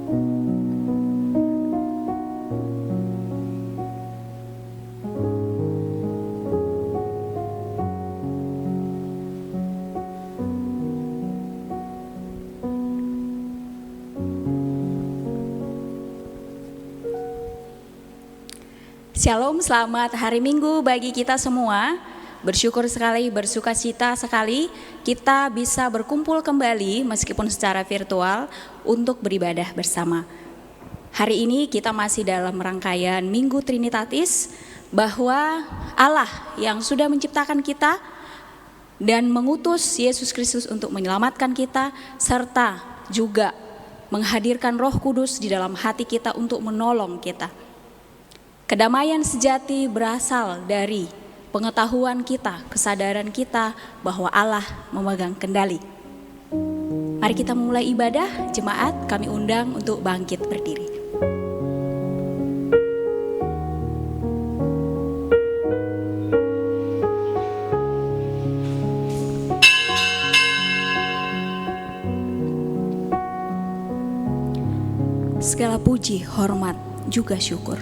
Shalom, selamat hari Minggu bagi kita semua. Bersyukur sekali, bersukacita sekali kita bisa berkumpul kembali meskipun secara virtual untuk beribadah bersama. Hari ini kita masih dalam rangkaian Minggu Trinitatis, bahwa Allah yang sudah menciptakan kita dan mengutus Yesus Kristus untuk menyelamatkan kita, serta juga menghadirkan Roh Kudus di dalam hati kita untuk menolong kita. Kedamaian sejati berasal dari pengetahuan kita, kesadaran kita bahwa Allah memegang kendali. Mari kita mulai ibadah. Jemaat, kami undang untuk bangkit berdiri. Segala puji, hormat, juga syukur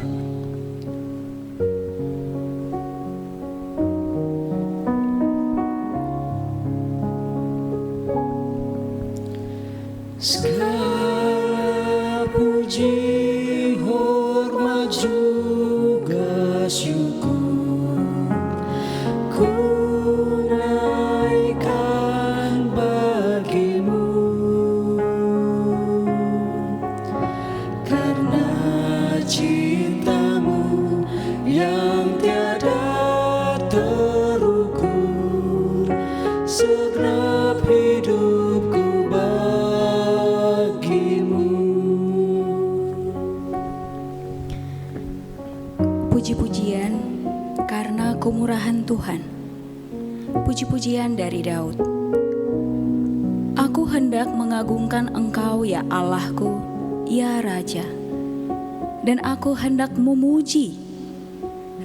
segala puji, hormat juga syukur ku naikkan bagimu, karena cintamu yang tiada terukur segenap hidupku. Puji-pujian karena kemurahan Tuhan. Puji-pujian dari Daud. Aku hendak mengagungkan Engkau ya Allahku, ya Raja. Dan aku hendak memuji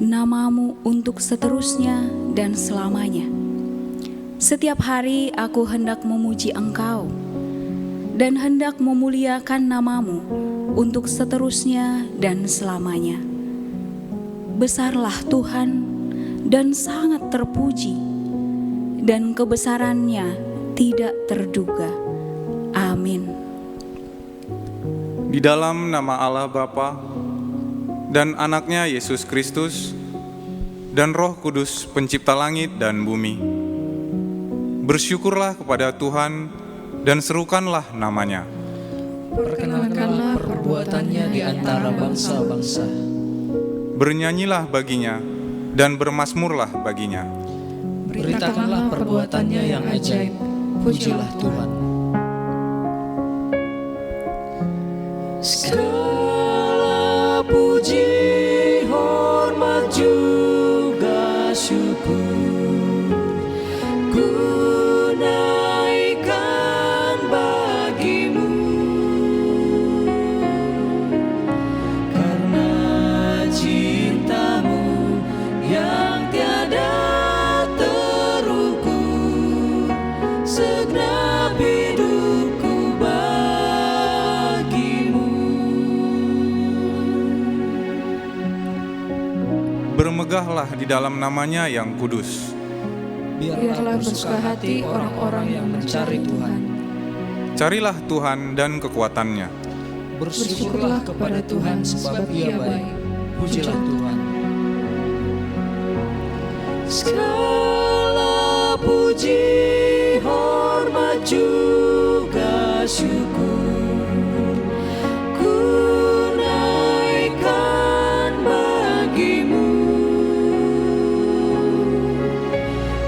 nama-Mu untuk seterusnya dan selamanya. Setiap hari aku hendak memuji Engkau dan hendak memuliakan nama-Mu untuk seterusnya dan selamanya. Besarlah Tuhan dan sangat terpuji, dan kebesarannya tidak terduga. Amin. Di dalam nama Allah Bapa dan Anaknya Yesus Kristus dan Roh Kudus pencipta langit dan bumi, bersyukurlah kepada Tuhan dan serukanlah namanya. Perkenalkanlah perbuatannya di antara bangsa-bangsa. Bernyanyilah baginya dan bermazmurlah baginya. Beritakanlah perbuatannya yang ajaib. Pujilah Tuhan. Segala puji, hormat juga syukur ku naikkan bagimu, karena cintamu yang tiada terukur segenap hidupku bagimu. Bermegahlah di dalam namanya yang kudus. Biarlah bersuka hati orang-orang yang mencari Tuhan. Carilah Tuhan dan kekuatannya. Bersyukurlah kepada Tuhan sebab Ia baik. Pujilah Tuhan. Segala puji, hormat juga syukur ku naikkan bagimu,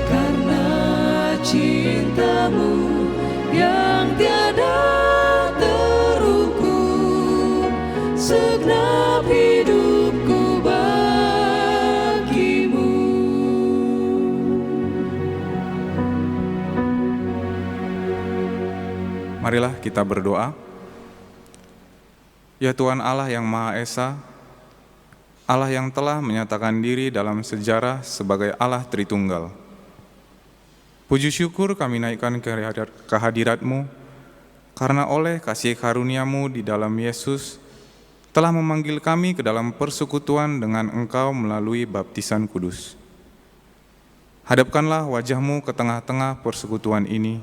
karena cintamu yang tiada terukur segenap hidupku bagimu. Marilah kita berdoa. Ya Tuhan Allah yang Maha Esa, Allah yang telah menyatakan diri dalam sejarah sebagai Allah Tritunggal. Puji syukur kami naikkan kehadirat-Mu karena oleh kasih karunia-Mu di dalam Yesus, telah memanggil kami ke dalam persekutuan dengan Engkau melalui baptisan kudus. Hadapkanlah wajah-Mu ke tengah-tengah persekutuan ini,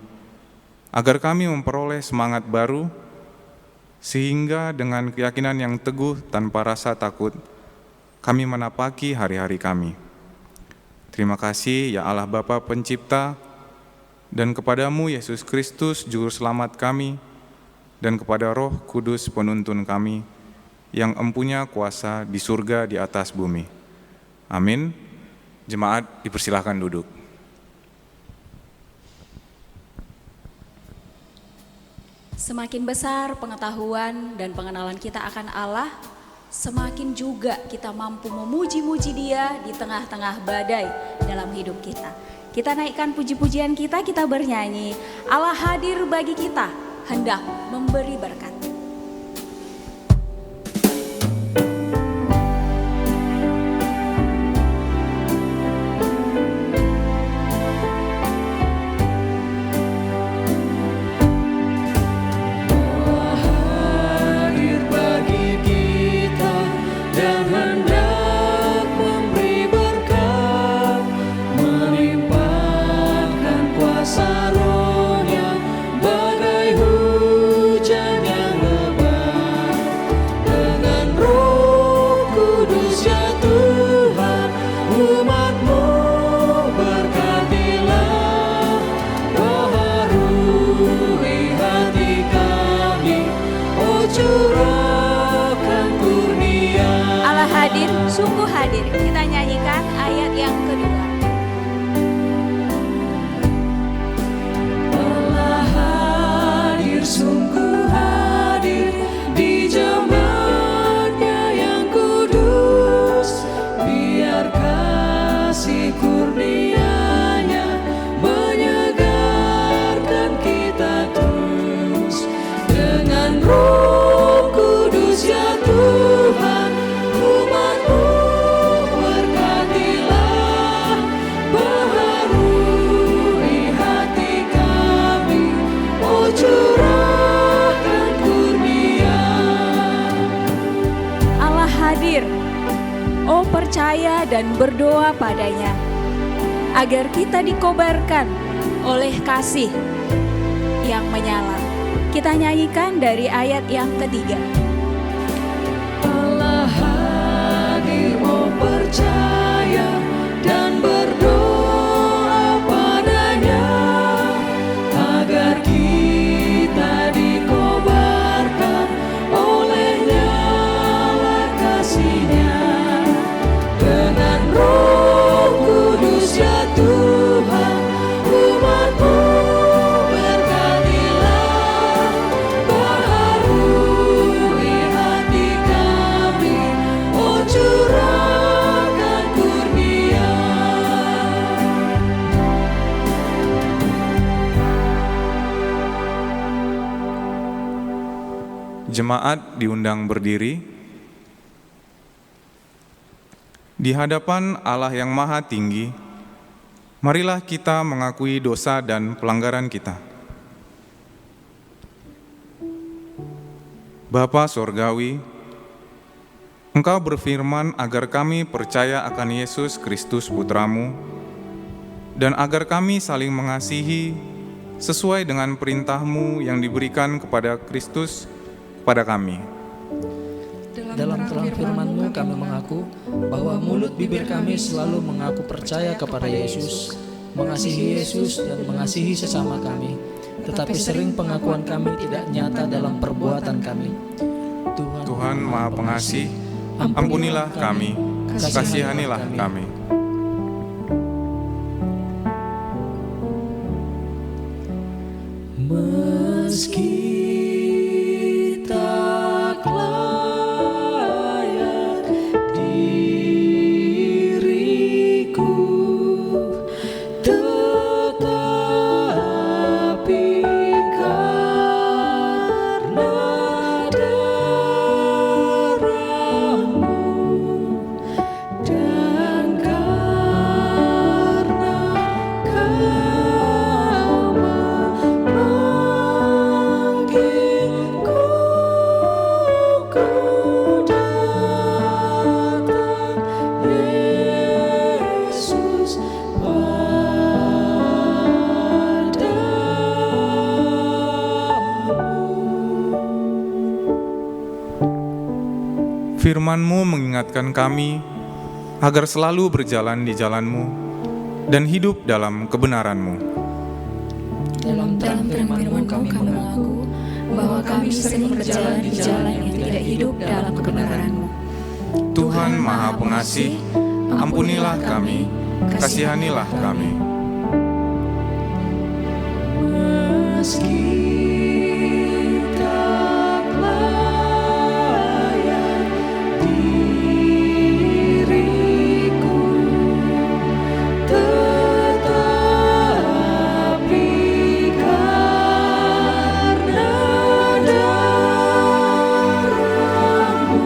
agar kami memperoleh semangat baru, sehingga dengan keyakinan yang teguh tanpa rasa takut, kami menapaki hari-hari kami. Terima kasih ya Allah Bapa Pencipta, dan kepadamu Yesus Kristus Juru Selamat kami, dan kepada Roh Kudus penuntun kami, yang empunya kuasa di surga di atas bumi. Amin. Jemaat dipersilahkan duduk. Semakin besar pengetahuan dan pengenalan kita akan Allah, semakin juga kita mampu memuji-muji Dia di tengah-tengah badai dalam hidup kita. Kita naikkan puji-pujian kita bernyanyi, Allah hadir bagi kita, hendak memberi berkat. Sungguh hadir, kita nyanyikan ayat yang kedua. Allah hadir, sungguh hadir di jemaatnya yang kudus. Biar kasih kurnia-Nya menyegarkan kita terus. Dengan Roh Kudus ya Tuhan, umat-Mu berkatilah, baharui hati kami, oh curahkan kurnia. Allah hadir, oh percaya dan berdoa padanya, agar kita dikobarkan oleh kasih yang menyala. Kita nyanyikan dari ayat yang ketiga. Allah hadir, oh percaya dan berdoa padanya, agar kita dikobarkan oleh nyala kasih-Nya. Dengan Roh Kudus ya Tuhan, umat-Mu berkatilah, baharui hati kami, oh curahkan kurnia. Jemaat diundang berdiri. Di hadapan Allah yang Maha Tinggi, marilah kita mengakui dosa dan pelanggaran kita. Bapa Sorgawi, Engkau berfirman agar kami percaya akan Yesus Kristus Putra-Mu, dan agar kami saling mengasihi sesuai dengan perintah-Mu yang diberikan kepada Kristus kepada kami. Dalam terang firman-Mu kami mengaku bahwa mulut bibir kami selalu mengaku percaya kepada Yesus, mengasihi Yesus dan mengasihi sesama kami. Tetapi sering pengakuan kami tidak nyata dalam perbuatan kami. Tuhan Maha Pengasih, ampunilah kami, kasihanilah kami. Meski tak layak diriku, tetapi karena darah-Mu dan kasih Firman-Mu mengingatkan kami agar selalu berjalan di jalan-Mu dan hidup dalam kebenaran-Mu. Dalam terang firman-Mu kami mengaku bahwa kami sering berjalan di jalan yang tidak hidup dalam kebenaran-Mu. Tuhan Maha Pengasih, ampunilah kami, kasihanilah kami. Meski tak layak diriku, tetapi karena darah-Mu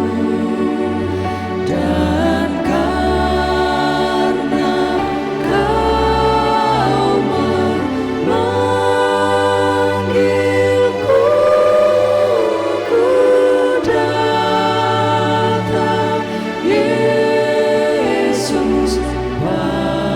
dan karena Kau memanggilku, ku datang, Yesus, padamu.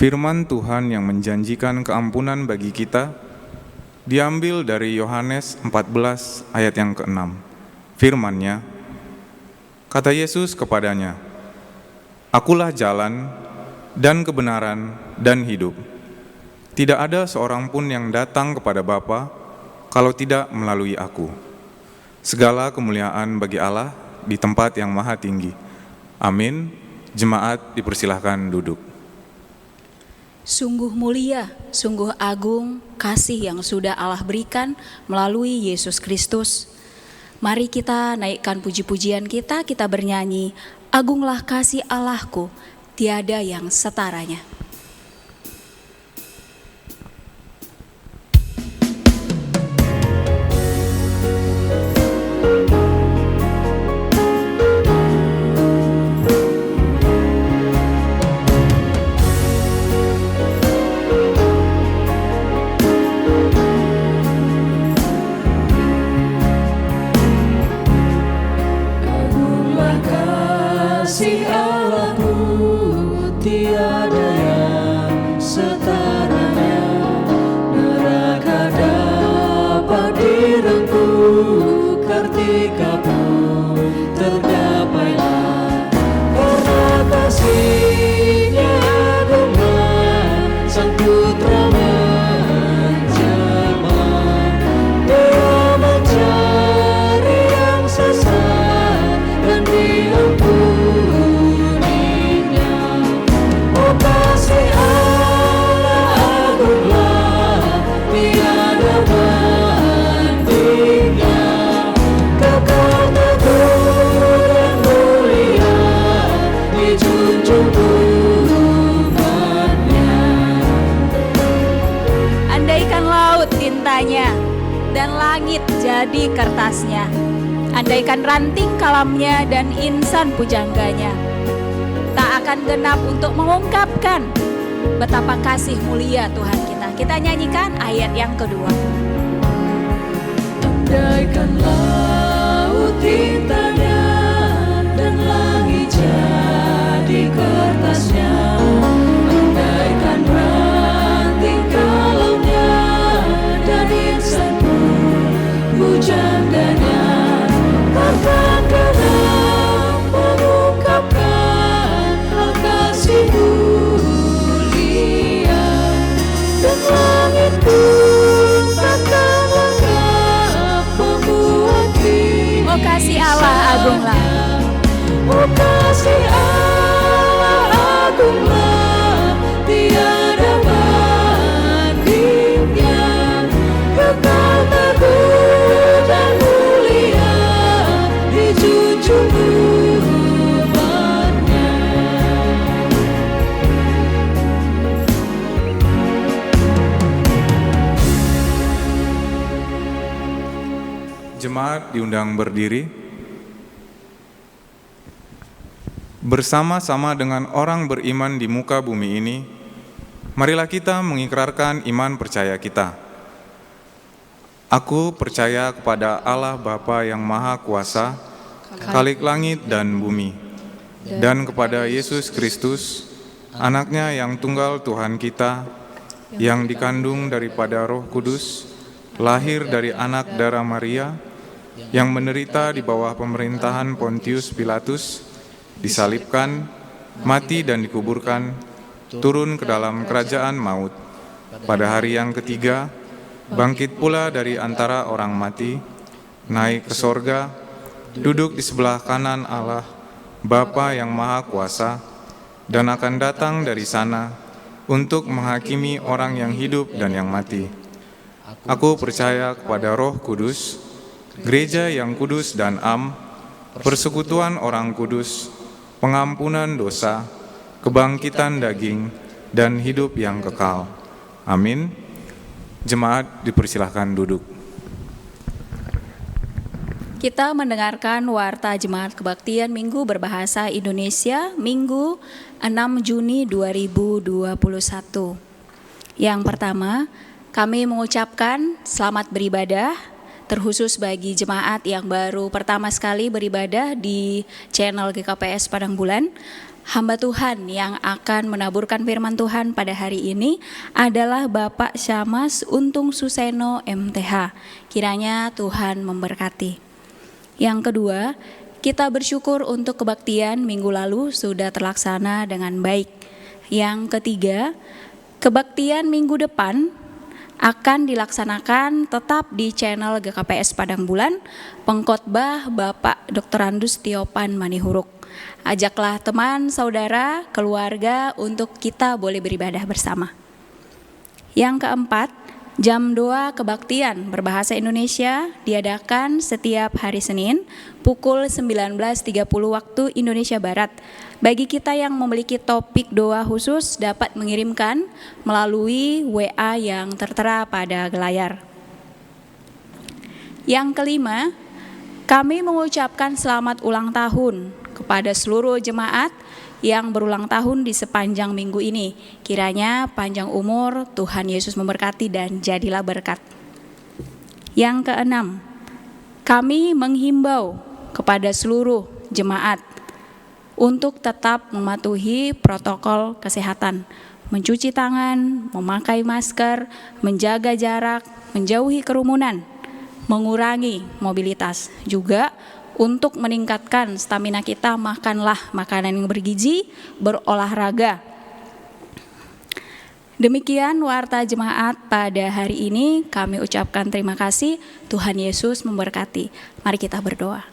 Firman Tuhan yang menjanjikan keampunan bagi kita diambil dari Yohanes 14 ayat yang ke-6. Firman-Nya, kata Yesus kepadanya, "Akulah jalan dan kebenaran dan hidup. Tidak ada seorang pun yang datang kepada Bapa kalau tidak melalui Aku." Segala kemuliaan bagi Allah di tempat yang maha tinggi. Amin. Jemaat dipersilahkan duduk. Sungguh mulia, sungguh agung kasih yang sudah Allah berikan melalui Yesus Kristus. Mari kita naikkan puji-pujian kita bernyanyi, "Agunglah kasih Allahku, tiada yang setaranya." Agunglah kasih Allahku, tiada yang setaranya. Neraka dapat direngkuh, ketika pun terdapailah. Karena kasih-Nya agunglah, Sang Putra menjelma. Dia mencari yang sesat dan diampuninya. Oh, kasih Allah agunglah, tiada bandingnya. Kekal teguh dan mulia, dijunjung umatnya. Andaikan laut tintanya dan langit jadi kertasnya, andaikan ranting kalamnya dan insan pujangganya, tak akan genap untuk mengungkapkan betapa kasih mulia Tuhan kita. Kita nyanyikan ayat yang kedua. Andaikan laut tintanya dan langit jadi kertasnya, andaikan ranting kalamnya dan insan pujangganya, takkan genap mengungkapkan hal kasih mulia. Dan langit pun takkan lengkap membuat Oh, kasih Allah agunglah. Oh, kasih Allah agunglah, tiada bandingnya. Kekal teguh dan mulia, dijunjung umatnya. Jemaat diundang berdiri. Bersama-sama dengan orang beriman di muka bumi ini, marilah kita mengikrarkan iman percaya kita. Aku percaya kepada Allah Bapa yang Maha Kuasa, Khalik langit dan bumi, dan kepada Yesus Kristus, anaknya yang tunggal Tuhan kita, yang dikandung daripada Roh Kudus, lahir dari anak darah Maria, yang menderita di bawah pemerintahan Pontius Pilatus, disalibkan, mati dan dikuburkan, turun ke dalam kerajaan maut. Pada hari yang ketiga, bangkit pula dari antara orang mati, naik ke sorga, duduk di sebelah kanan Allah, Bapa yang Maha Kuasa, dan akan datang dari sana untuk menghakimi orang yang hidup dan yang mati. Aku percaya kepada Roh Kudus, gereja yang kudus dan am, persekutuan orang kudus, pengampunan dosa, kebangkitan daging, dan hidup yang kekal. Amin. Jemaat dipersilahkan duduk. Kita mendengarkan Warta Jemaat Kebaktian Minggu Berbahasa Indonesia, Minggu 6 Juni 2021. Yang pertama, kami mengucapkan selamat beribadah, terkhusus bagi jemaat yang baru pertama sekali beribadah di channel GKPS Padang Bulan. Hamba Tuhan yang akan menaburkan firman Tuhan pada hari ini adalah Bapak Syamas Untung Suseno MTH. Kiranya Tuhan memberkati. Yang kedua, kita bersyukur untuk kebaktian minggu lalu sudah terlaksana dengan baik. Yang ketiga, kebaktian minggu depan akan dilaksanakan tetap di channel GKPS Padang Bulan, pengkhotbah Bapak Dr. Andus Tiopan Manihuruk. Ajaklah teman, saudara, keluarga untuk kita boleh beribadah bersama. Yang keempat, jam doa kebaktian berbahasa Indonesia diadakan setiap hari Senin pukul 19.30 waktu Indonesia Barat. Bagi kita yang memiliki topik doa khusus dapat mengirimkan melalui WA yang tertera pada layar. Yang kelima, kami mengucapkan selamat ulang tahun kepada seluruh jemaat yang berulang tahun di sepanjang minggu ini. Kiranya panjang umur, Tuhan Yesus memberkati dan jadilah berkat. Yang keenam, kami menghimbau kepada seluruh jemaat untuk tetap mematuhi protokol kesehatan, mencuci tangan, memakai masker, menjaga jarak, menjauhi kerumunan, mengurangi mobilitas. Juga untuk meningkatkan stamina kita, makanlah makanan yang bergizi, berolahraga. Demikian warta jemaat pada hari ini. Kami ucapkan terima kasih. Tuhan Yesus memberkati. Mari kita berdoa.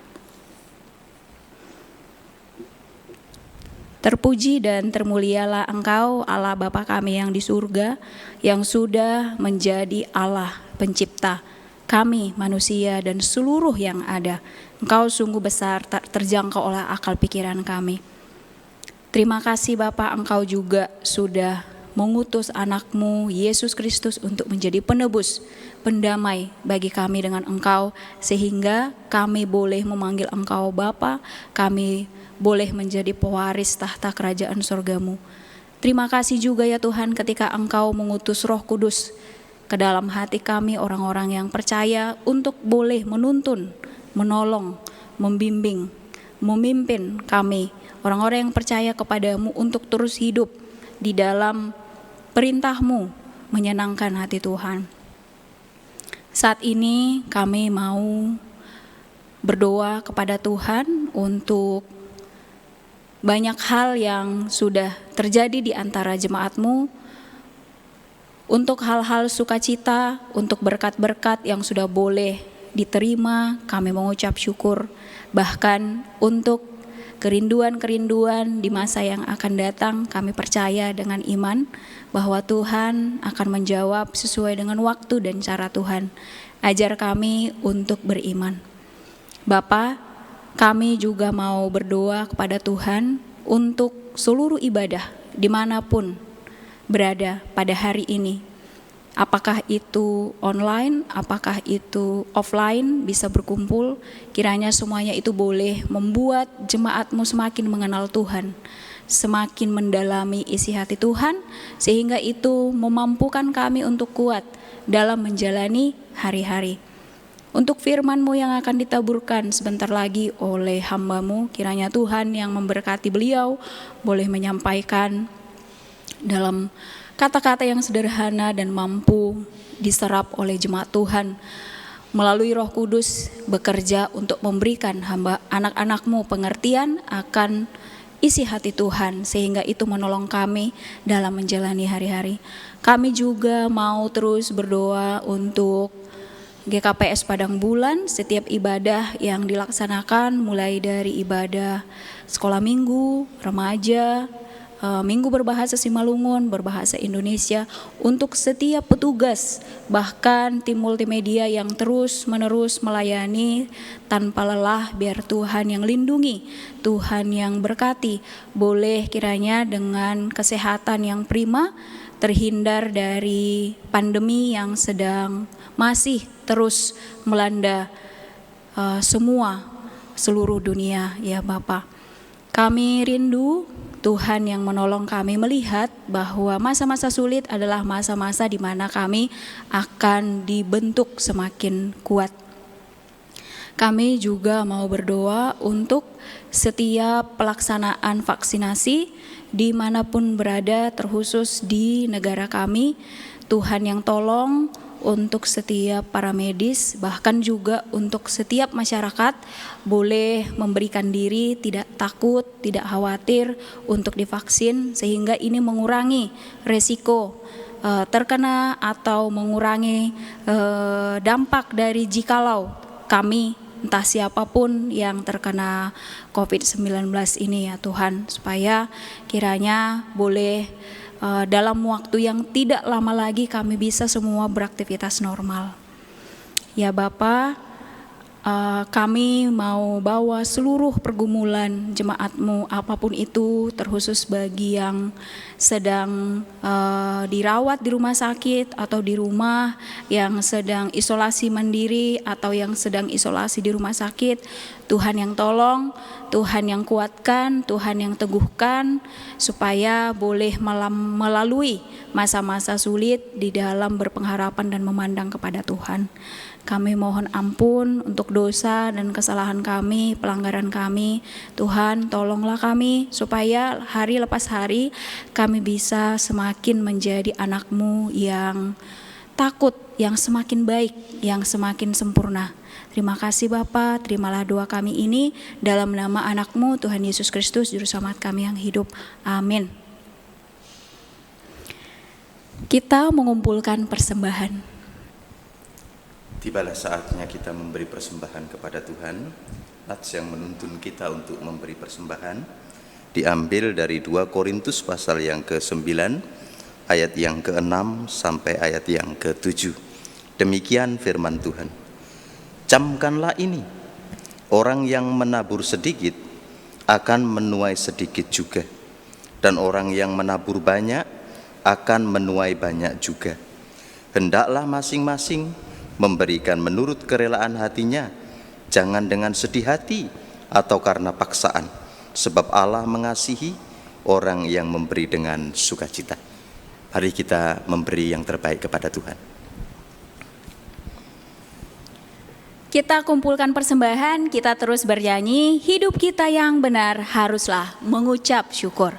Terpuji dan termulialah Engkau, Allah Bapa kami yang di surga, yang sudah menjadi Allah pencipta kami manusia dan seluruh yang ada. Engkau sungguh besar, tak terjangkau oleh akal pikiran kami. Terima kasih Bapa, Engkau juga sudah mengutus anak-Mu Yesus Kristus untuk menjadi penebus, pendamai bagi kami dengan Engkau, sehingga kami boleh memanggil Engkau Bapa, kami boleh menjadi pewaris tahta kerajaan surga-Mu. Terima kasih juga ya Tuhan ketika Engkau mengutus Roh Kudus ke dalam hati kami orang-orang yang percaya untuk boleh menuntun, menolong, membimbing, memimpin kami, orang-orang yang percaya kepadamu untuk terus hidup di dalam perintah-Mu, menyenangkan hati Tuhan. Saat ini kami mau berdoa kepada Tuhan untuk banyak hal yang sudah terjadi di antara jemaat-Mu, untuk hal-hal sukacita, untuk berkat-berkat yang sudah boleh diterima, kami mengucap syukur. Bahkan untuk kerinduan-kerinduan di masa yang akan datang, kami percaya dengan iman bahwa Tuhan akan menjawab sesuai dengan waktu dan cara Tuhan. Ajar kami untuk beriman. Bapa, kami juga mau berdoa kepada Tuhan untuk seluruh ibadah dimanapun berada pada hari ini. Apakah itu online, apakah itu offline, bisa berkumpul. Kiranya semuanya itu boleh membuat jemaat-Mu semakin mengenal Tuhan, semakin mendalami isi hati Tuhan, sehingga itu memampukan kami untuk kuat dalam menjalani hari-hari. Untuk firman-Mu yang akan ditaburkan sebentar lagi oleh hamba-Mu, kiranya Tuhan yang memberkati beliau boleh menyampaikan dalam kata-kata yang sederhana dan mampu diserap oleh jemaat Tuhan. Melalui Roh Kudus bekerja untuk memberikan hamba anak-anak-Mu pengertian akan isi hati Tuhan, sehingga itu menolong kami dalam menjalani hari-hari. Kami juga mau terus berdoa untuk GKPS Padang Bulan, setiap ibadah yang dilaksanakan mulai dari ibadah sekolah minggu, remaja, minggu berbahasa Simalungun, berbahasa Indonesia, untuk setiap petugas, bahkan tim multimedia yang terus menerus melayani tanpa lelah, biar Tuhan yang lindungi, Tuhan yang berkati, boleh kiranya dengan kesehatan yang prima, terhindar dari pandemi yang sedang masih terus melanda seluruh dunia ya Bapa. Kami rindu Tuhan yang menolong kami melihat bahwa masa-masa sulit adalah masa-masa di mana kami akan dibentuk semakin kuat. Kami juga mau berdoa untuk setiap pelaksanaan vaksinasi dimanapun berada, terkhusus di negara kami. Tuhan yang tolong untuk setiap para medis, bahkan juga untuk setiap masyarakat boleh memberikan diri, tidak takut, tidak khawatir untuk divaksin, sehingga ini mengurangi resiko terkena atau mengurangi dampak dari jikalau kami entah siapapun yang terkena COVID-19 ini ya Tuhan, supaya kiranya boleh dalam waktu yang tidak lama lagi kami bisa semua beraktivitas normal. Ya Bapa, kami mau bawa seluruh pergumulan jemaat-Mu apapun itu, terkhusus bagi yang sedang dirawat di rumah sakit atau di rumah, yang sedang isolasi mandiri atau yang sedang isolasi di rumah sakit. Tuhan yang tolong, Tuhan yang kuatkan, Tuhan yang teguhkan, supaya boleh melalui masa-masa sulit di dalam berpengharapan dan memandang kepada Tuhan. Kami mohon ampun untuk dosa dan kesalahan kami, pelanggaran kami. Tuhan, tolonglah kami supaya hari lepas hari kami bisa semakin menjadi anak-Mu yang takut, yang semakin baik, yang semakin sempurna. Terima kasih Bapa, terimalah doa kami ini dalam nama anak-Mu Tuhan Yesus Kristus, Juru Selamat kami yang hidup. Amin. Kita mengumpulkan persembahan. Tibalah saatnya kita memberi persembahan kepada Tuhan. Nats yang menuntun kita untuk memberi persembahan diambil dari 2 Korintus pasal yang ke-9 ayat yang ke-6 sampai ayat yang ke-7. Demikian firman Tuhan. Camkanlah ini, orang yang menabur sedikit akan menuai sedikit juga, dan orang yang menabur banyak akan menuai banyak juga. Hendaklah masing-masing memberikan menurut kerelaan hatinya, jangan dengan sedih hati atau karena paksaan, sebab Allah mengasihi orang yang memberi dengan sukacita. Mari kita memberi yang terbaik kepada Tuhan. Kita kumpulkan persembahan, kita terus bernyanyi, hidup kita yang benar haruslah mengucap syukur.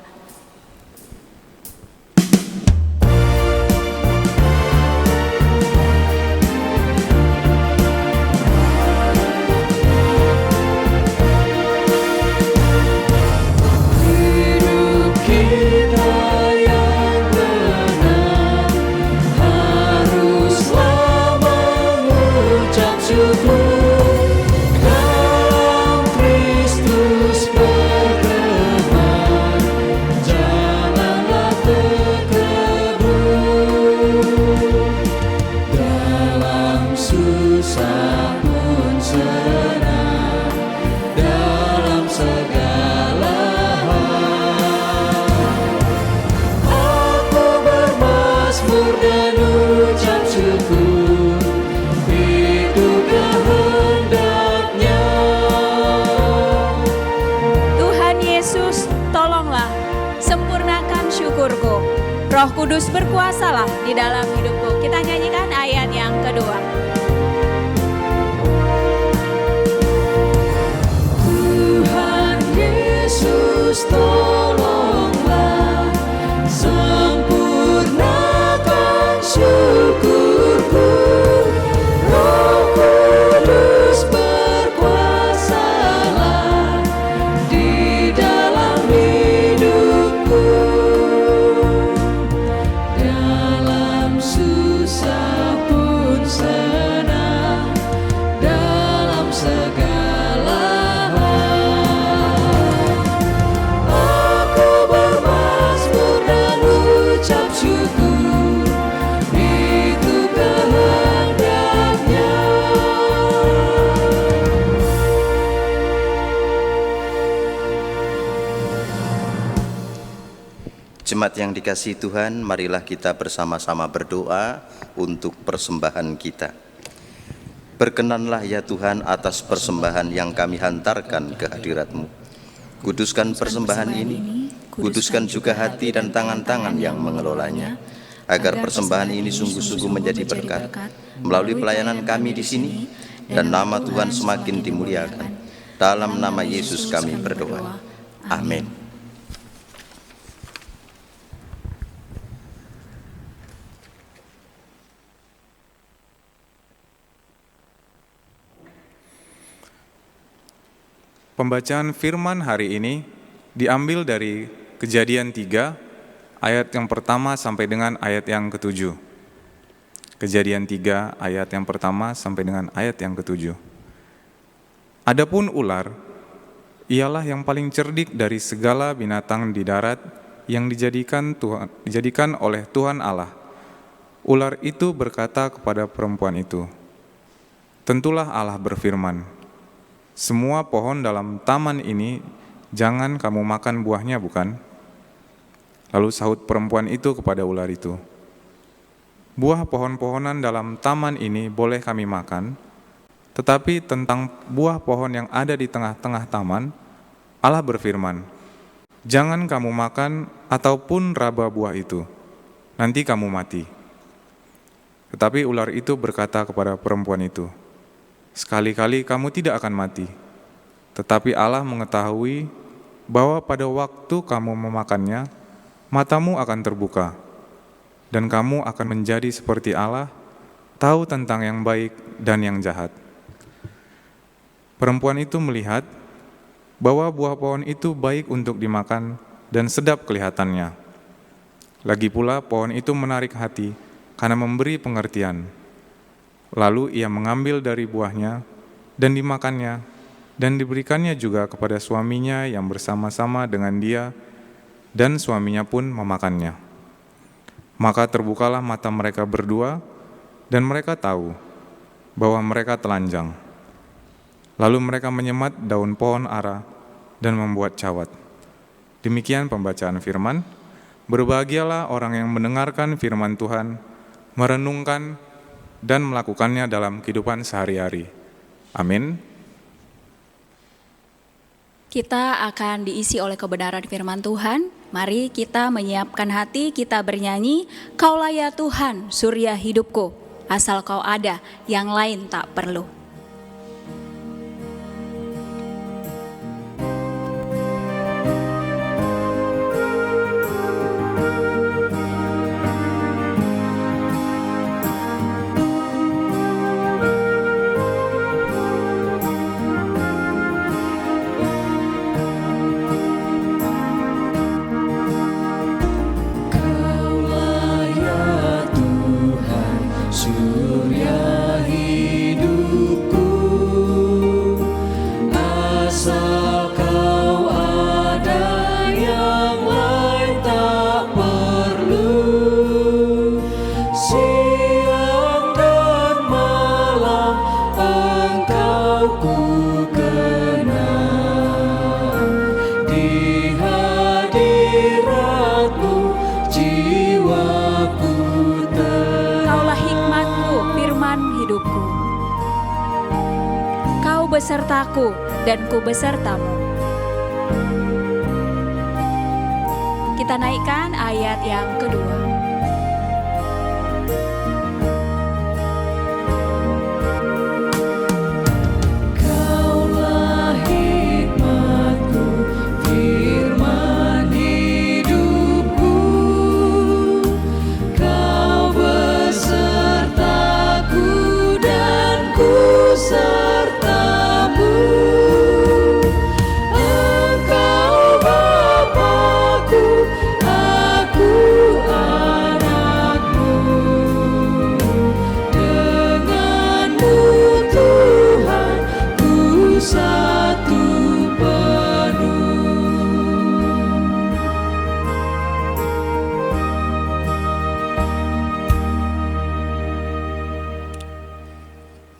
Roh Kudus berkuasalah di dalam hidupku. Kita nyanyikan ayat yang kedua. Yesus, tolonglah sempurnakan syukurku. Roh Kudus berkuasalah di dalam hidupku. Dalam susah pun senang, dalam segala hal aku bermazmur dan ucap syukur, itu kehendaknya. Jemaat yang dikasihi Tuhan, marilah kita bersama-sama berdoa untuk persembahan kita. Berkenanlah ya Tuhan atas persembahan yang kami hantarkan ke hadirat-Mu. Kuduskan persembahan ini, kuduskan juga hati dan tangan-tangan yang mengelolanya, agar persembahan ini sungguh-sungguh menjadi berkat melalui pelayanan kami di sini, dan nama Tuhan semakin dimuliakan. Dalam nama Yesus kami berdoa. Amin. Pembacaan firman hari ini diambil dari Kejadian 3, ayat yang pertama sampai dengan ayat yang ke-7. Kejadian 3, ayat yang pertama sampai dengan ayat yang ke-7. Adapun ular, ialah yang paling cerdik dari segala binatang di darat yang dijadikan oleh Tuhan Allah. Ular itu berkata kepada perempuan itu, "Tentulah Allah berfirman, semua pohon dalam taman ini jangan kamu makan buahnya, bukan?" Lalu sahut perempuan itu kepada ular itu, "Buah pohon-pohonan dalam taman ini boleh kami makan, tetapi tentang buah pohon yang ada di tengah-tengah taman, Allah berfirman, jangan kamu makan ataupun raba buah itu, nanti kamu mati." Tetapi ular itu berkata kepada perempuan itu, "Sekali-kali kamu tidak akan mati. Tetapi Allah mengetahui bahwa pada waktu kamu memakannya, matamu akan terbuka, dan kamu akan menjadi seperti Allah, tahu tentang yang baik dan yang jahat." Perempuan itu melihat bahwa buah pohon itu baik untuk dimakan dan sedap kelihatannya. Lagi pula pohon itu menarik hati karena memberi pengertian. Lalu ia mengambil dari buahnya dan dimakannya, dan diberikannya juga kepada suaminya yang bersama-sama dengan dia, dan suaminya pun memakannya. Maka terbukalah mata mereka berdua, dan mereka tahu bahwa mereka telanjang. Lalu mereka menyemat daun pohon ara dan membuat cawat. Demikian pembacaan firman. Berbahagialah orang yang mendengarkan firman Tuhan, merenungkan dan melakukannya dalam kehidupan sehari-hari. Amin. Kita akan diisi oleh kebenaran firman Tuhan. Mari kita menyiapkan hati, kita bernyanyi, "Kaulah ya Tuhan, surya hidupku, asal Kau ada, yang lain tak perlu." Surya hidupku, asal Kau ada, yang lain tak perlu. Siang dan malam Engkau ku kenal, di hadirat-Mu jiwaku Kaulah hikmatku, firman hidupku. Kau besertaku dan ku besertamu. Kita naikkan ayat yang kedua. Kaulah hikmatku,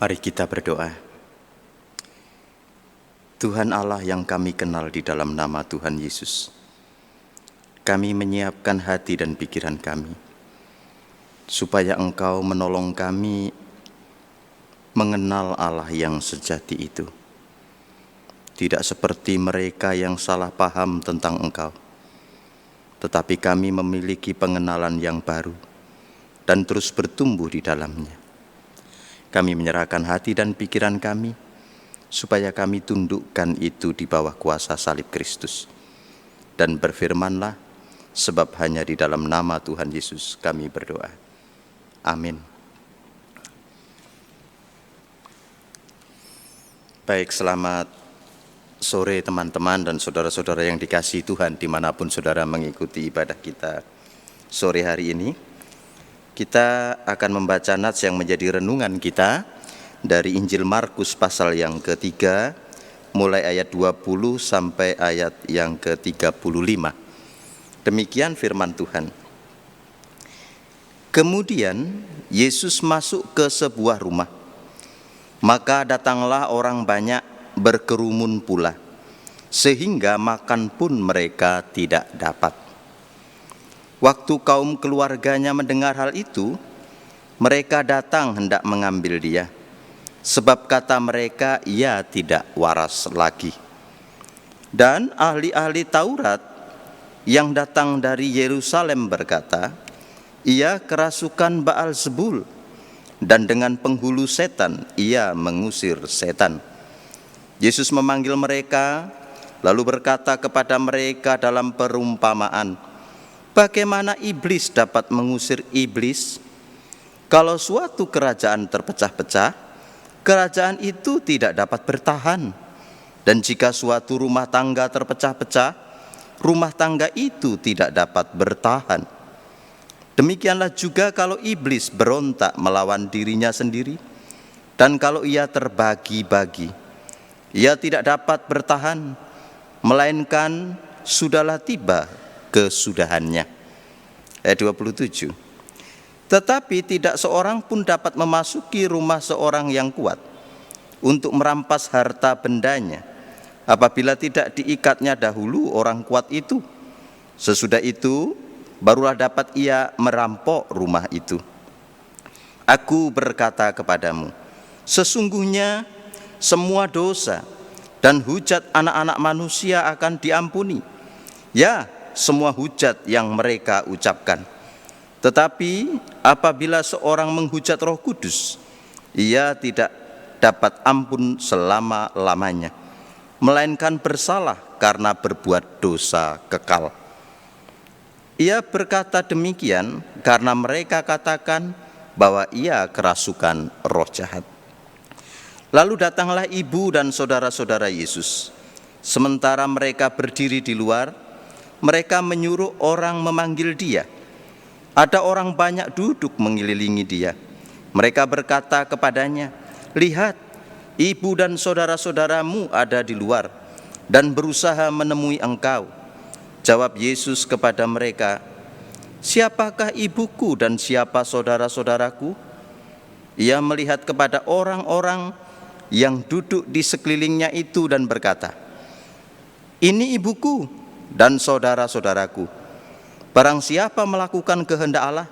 Mari kita berdoa. Tuhan Allah yang kami kenal di dalam nama Tuhan Yesus, kami menyiapkan hati dan pikiran kami, supaya Engkau menolong kami mengenal Allah yang sejati itu. Tidak seperti mereka yang salah paham tentang Engkau, tetapi kami memiliki pengenalan yang baru dan terus bertumbuh di dalamnya. Kami menyerahkan hati dan pikiran kami, supaya kami tundukkan itu di bawah kuasa salib Kristus. Dan berfirmanlah, sebab hanya di dalam nama Tuhan Yesus kami berdoa. Amin. Baik, selamat sore teman-teman dan saudara-saudara yang dikasihi Tuhan dimanapun saudara mengikuti ibadah kita sore hari ini. Kita akan membaca nats yang menjadi renungan kita dari Injil Markus pasal yang ketiga, mulai ayat 20 sampai ayat yang ke-35. Demikian firman Tuhan. Kemudian Yesus masuk ke sebuah rumah. Maka datanglah orang banyak berkerumun pula, sehingga makan pun mereka tidak dapat. Waktu kaum keluarganya mendengar hal itu, mereka datang hendak mengambil dia, sebab kata mereka, ia tidak waras lagi. Dan ahli-ahli Taurat yang datang dari Yerusalem berkata, ia kerasukan Baal-Zebul, dan dengan penghulu setan ia mengusir setan. Yesus memanggil mereka, lalu berkata kepada mereka dalam perumpamaan, bagaimana iblis dapat mengusir iblis? Kalau suatu kerajaan terpecah-pecah, kerajaan itu tidak dapat bertahan. Dan jika suatu rumah tangga terpecah-pecah, rumah tangga itu tidak dapat bertahan. Demikianlah juga kalau iblis berontak melawan dirinya sendiri, dan kalau ia terbagi-bagi, ia tidak dapat bertahan, melainkan sudahlah tiba kesudahannya. Ayat 27. Tetapi tidak seorang pun dapat memasuki rumah seorang yang kuat untuk merampas harta bendanya, apabila tidak diikatnya dahulu orang kuat itu. Sesudah itu barulah dapat ia merampok rumah itu. Aku berkata kepadamu, sesungguhnya semua dosa dan hujat anak-anak manusia akan diampuni, ya, semua hujat yang mereka ucapkan. Tetapi apabila seorang menghujat Roh Kudus, ia tidak dapat ampun selama-lamanya, melainkan bersalah karena berbuat dosa kekal. Ia berkata demikian karena mereka katakan bahwa ia kerasukan roh jahat. Lalu datanglah ibu dan saudara-saudara Yesus. Sementara mereka berdiri di luar, mereka menyuruh orang memanggil dia. Ada orang banyak duduk mengelilingi dia. Mereka berkata kepadanya, lihat, ibu dan saudara-saudaramu ada di luar dan berusaha menemui engkau. Jawab Yesus kepada mereka, siapakah ibuku dan siapa saudara-saudaraku? Ia melihat kepada orang-orang yang duduk di sekelilingnya itu dan berkata, ini ibuku dan saudara-saudaraku. Barang siapa melakukan kehendak Allah,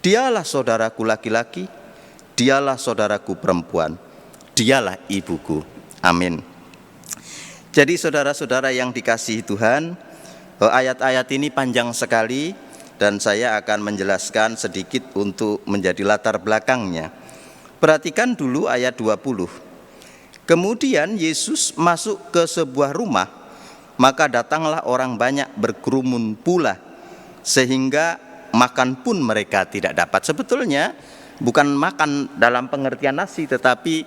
dialah saudaraku laki-laki, dialah saudaraku perempuan, dialah ibuku. Amin. Jadi saudara-saudara yang dikasihi Tuhan, ayat-ayat ini panjang sekali dan saya akan menjelaskan sedikit untuk menjadi latar belakangnya. Perhatikan dulu ayat 20. Kemudian Yesus masuk ke sebuah rumah, maka datanglah orang banyak berkerumun pula, sehingga makan pun mereka tidak dapat. Sebetulnya bukan makan dalam pengertian nasi, tetapi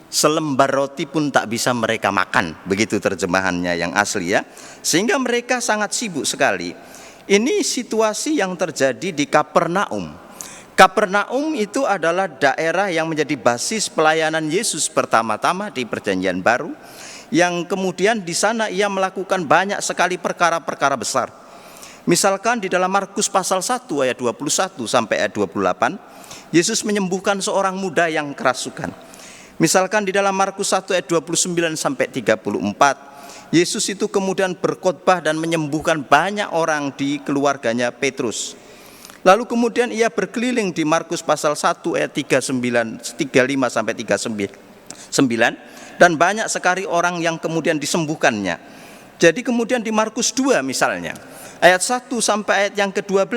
selembar roti pun tak bisa mereka makan. Begitu terjemahannya yang asli ya. Sehingga mereka sangat sibuk sekali. Ini situasi yang terjadi di Kapernaum. Kapernaum itu adalah daerah yang menjadi basis pelayanan Yesus pertama-tama di Perjanjian Baru, yang kemudian di sana ia melakukan banyak sekali perkara-perkara besar. Misalkan di dalam Markus pasal 1 ayat 21 sampai ayat 28, Yesus menyembuhkan seorang muda yang kerasukan. Misalkan di dalam Markus 1 ayat 29 sampai 34, Yesus itu kemudian berkhotbah dan menyembuhkan banyak orang di keluarganya Petrus. Lalu kemudian ia berkeliling di Markus pasal 1 ayat 35 sampai 39, dan banyak sekali orang yang kemudian disembuhkannya. Jadi kemudian di Markus 2 misalnya, ayat 1 sampai ayat yang ke-12,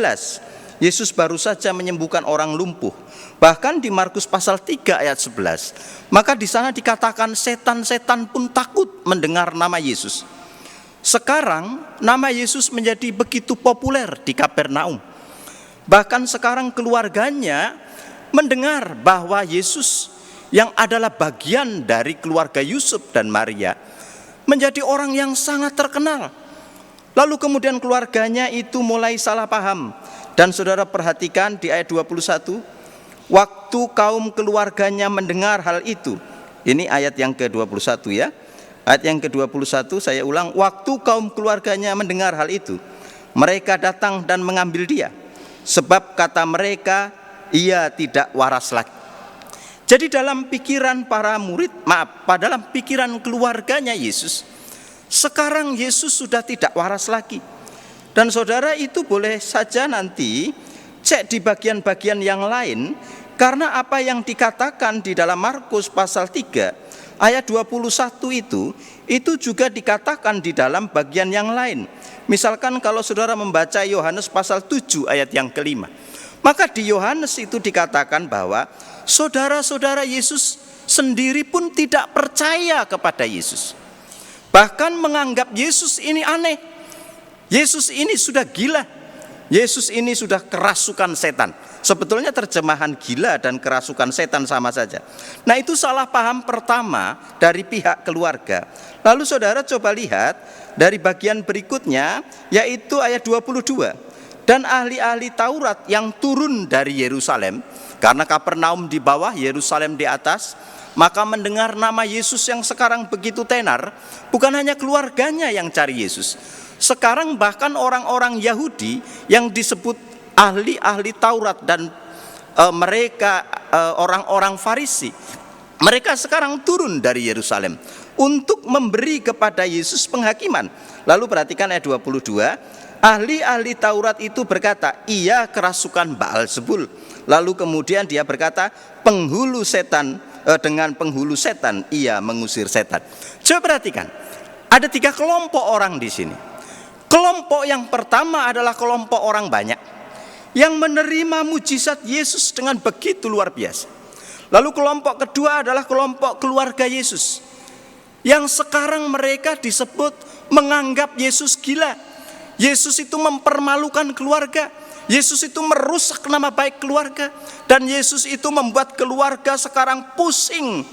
Yesus baru saja menyembuhkan orang lumpuh. Bahkan di Markus pasal 3 ayat 11, maka di sana dikatakan setan-setan pun takut mendengar nama Yesus. Sekarang nama Yesus menjadi begitu populer di Kapernaum. Bahkan sekarang keluarganya mendengar bahwa Yesus yang adalah bagian dari keluarga Yusuf dan Maria menjadi orang yang sangat terkenal. Lalu kemudian keluarganya itu mulai salah paham. Dan saudara perhatikan di ayat 21, waktu kaum keluarganya mendengar hal itu. Ini ayat yang ke-21 ya. Ayat yang ke-21 saya ulang, waktu kaum keluarganya mendengar hal itu, mereka datang dan mengambil dia. Sebab kata mereka, ia tidak waras lagi. Jadi dalam pikiran para murid, dalam pikiran keluarganya Yesus, sekarang Yesus sudah tidak waras lagi. Dan saudara itu boleh saja nanti cek di bagian-bagian yang lain, karena apa yang dikatakan di dalam Markus pasal 3 ayat 21 itu juga dikatakan di dalam bagian yang lain. Misalkan kalau saudara membaca Yohanes pasal 7 ayat yang ke-5, maka di Yohanes itu dikatakan bahwa saudara-saudara Yesus sendiri pun tidak percaya kepada Yesus. Bahkan menganggap Yesus ini aneh. Yesus ini sudah gila. Yesus ini sudah kerasukan setan. Sebetulnya terjemahan gila dan kerasukan setan sama saja. Nah, itu salah paham pertama dari pihak keluarga. Lalu saudara coba lihat dari bagian berikutnya, yaitu ayat 22. Dan ahli-ahli Taurat yang turun dari Yerusalem, karena Kapernaum di bawah, Yerusalem di atas, maka mendengar nama Yesus yang sekarang begitu tenar, bukan hanya keluarganya yang cari Yesus. Sekarang bahkan orang-orang Yahudi yang disebut ahli-ahli Taurat dan mereka orang-orang Farisi, mereka sekarang turun dari Yerusalem untuk memberi kepada Yesus penghakiman. Lalu perhatikan ayat 22, ahli-ahli Taurat itu berkata, ia kerasukan Baalzebul. Lalu kemudian dia berkata, penghulu setan, dengan penghulu setan ia mengusir setan. Coba perhatikan, ada 3 kelompok orang di sini. Kelompok yang pertama adalah kelompok orang banyak yang menerima mujizat Yesus dengan begitu luar biasa. Lalu kelompok kedua adalah kelompok keluarga Yesus, yang sekarang mereka disebut menganggap Yesus gila. Yesus itu mempermalukan keluarga. Yesus itu merusak nama baik keluarga. Dan Yesus itu membuat keluarga sekarang pusing,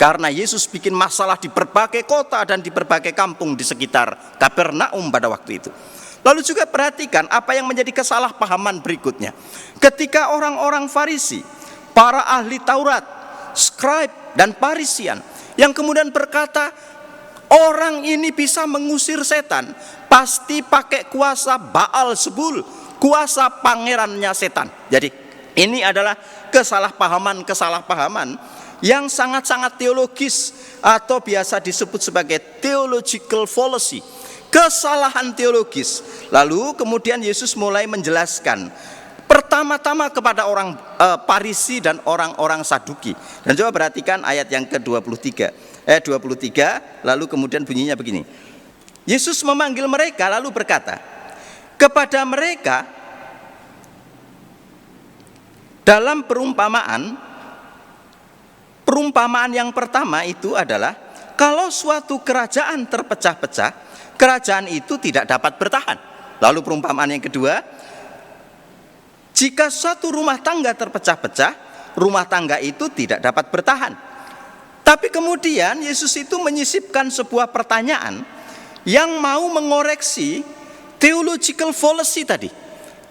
karena Yesus bikin masalah di berbagai kota dan di berbagai kampung di sekitar Kapernaum pada waktu itu. Lalu juga perhatikan apa yang menjadi kesalahpahaman berikutnya. Ketika orang-orang Farisi, para ahli Taurat, scribe dan Parisian, yang kemudian berkata, orang ini bisa mengusir setan, pasti pakai kuasa Baalzebul, kuasa pangerannya setan. Jadi ini adalah kesalahpahaman yang sangat-sangat teologis, atau biasa disebut sebagai theological fallacy, kesalahan teologis. Lalu kemudian Yesus mulai menjelaskan pertama-tama kepada orang Farisi dan orang-orang Saduki. Dan coba perhatikan ayat yang ke-23. Ayat 23, lalu kemudian bunyinya begini. Yesus memanggil mereka lalu berkata kepada mereka dalam perumpamaan yang pertama itu adalah, kalau suatu kerajaan terpecah-pecah, kerajaan itu tidak dapat bertahan. Lalu perumpamaan yang kedua, jika suatu rumah tangga terpecah-pecah, rumah tangga itu tidak dapat bertahan. Tapi kemudian Yesus itu menyisipkan sebuah pertanyaan yang mau mengoreksi theological fallacy tadi,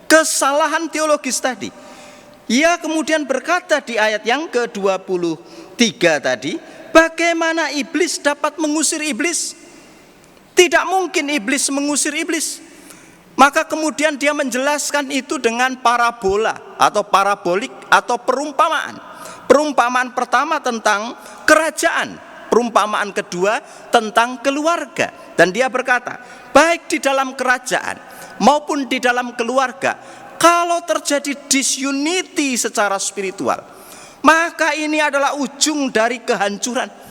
kesalahan teologis tadi. Ia kemudian berkata di ayat yang ke-23 tadi, bagaimana iblis dapat mengusir iblis? Tidak mungkin iblis mengusir iblis. Maka kemudian dia menjelaskan itu dengan parabola atau parabolik atau perumpamaan. Perumpamaan pertama tentang kerajaan, perumpamaan kedua tentang keluarga. Dan dia berkata, baik di dalam kerajaan maupun di dalam keluarga, kalau terjadi disunity secara spiritual, maka ini adalah ujung dari kehancuran.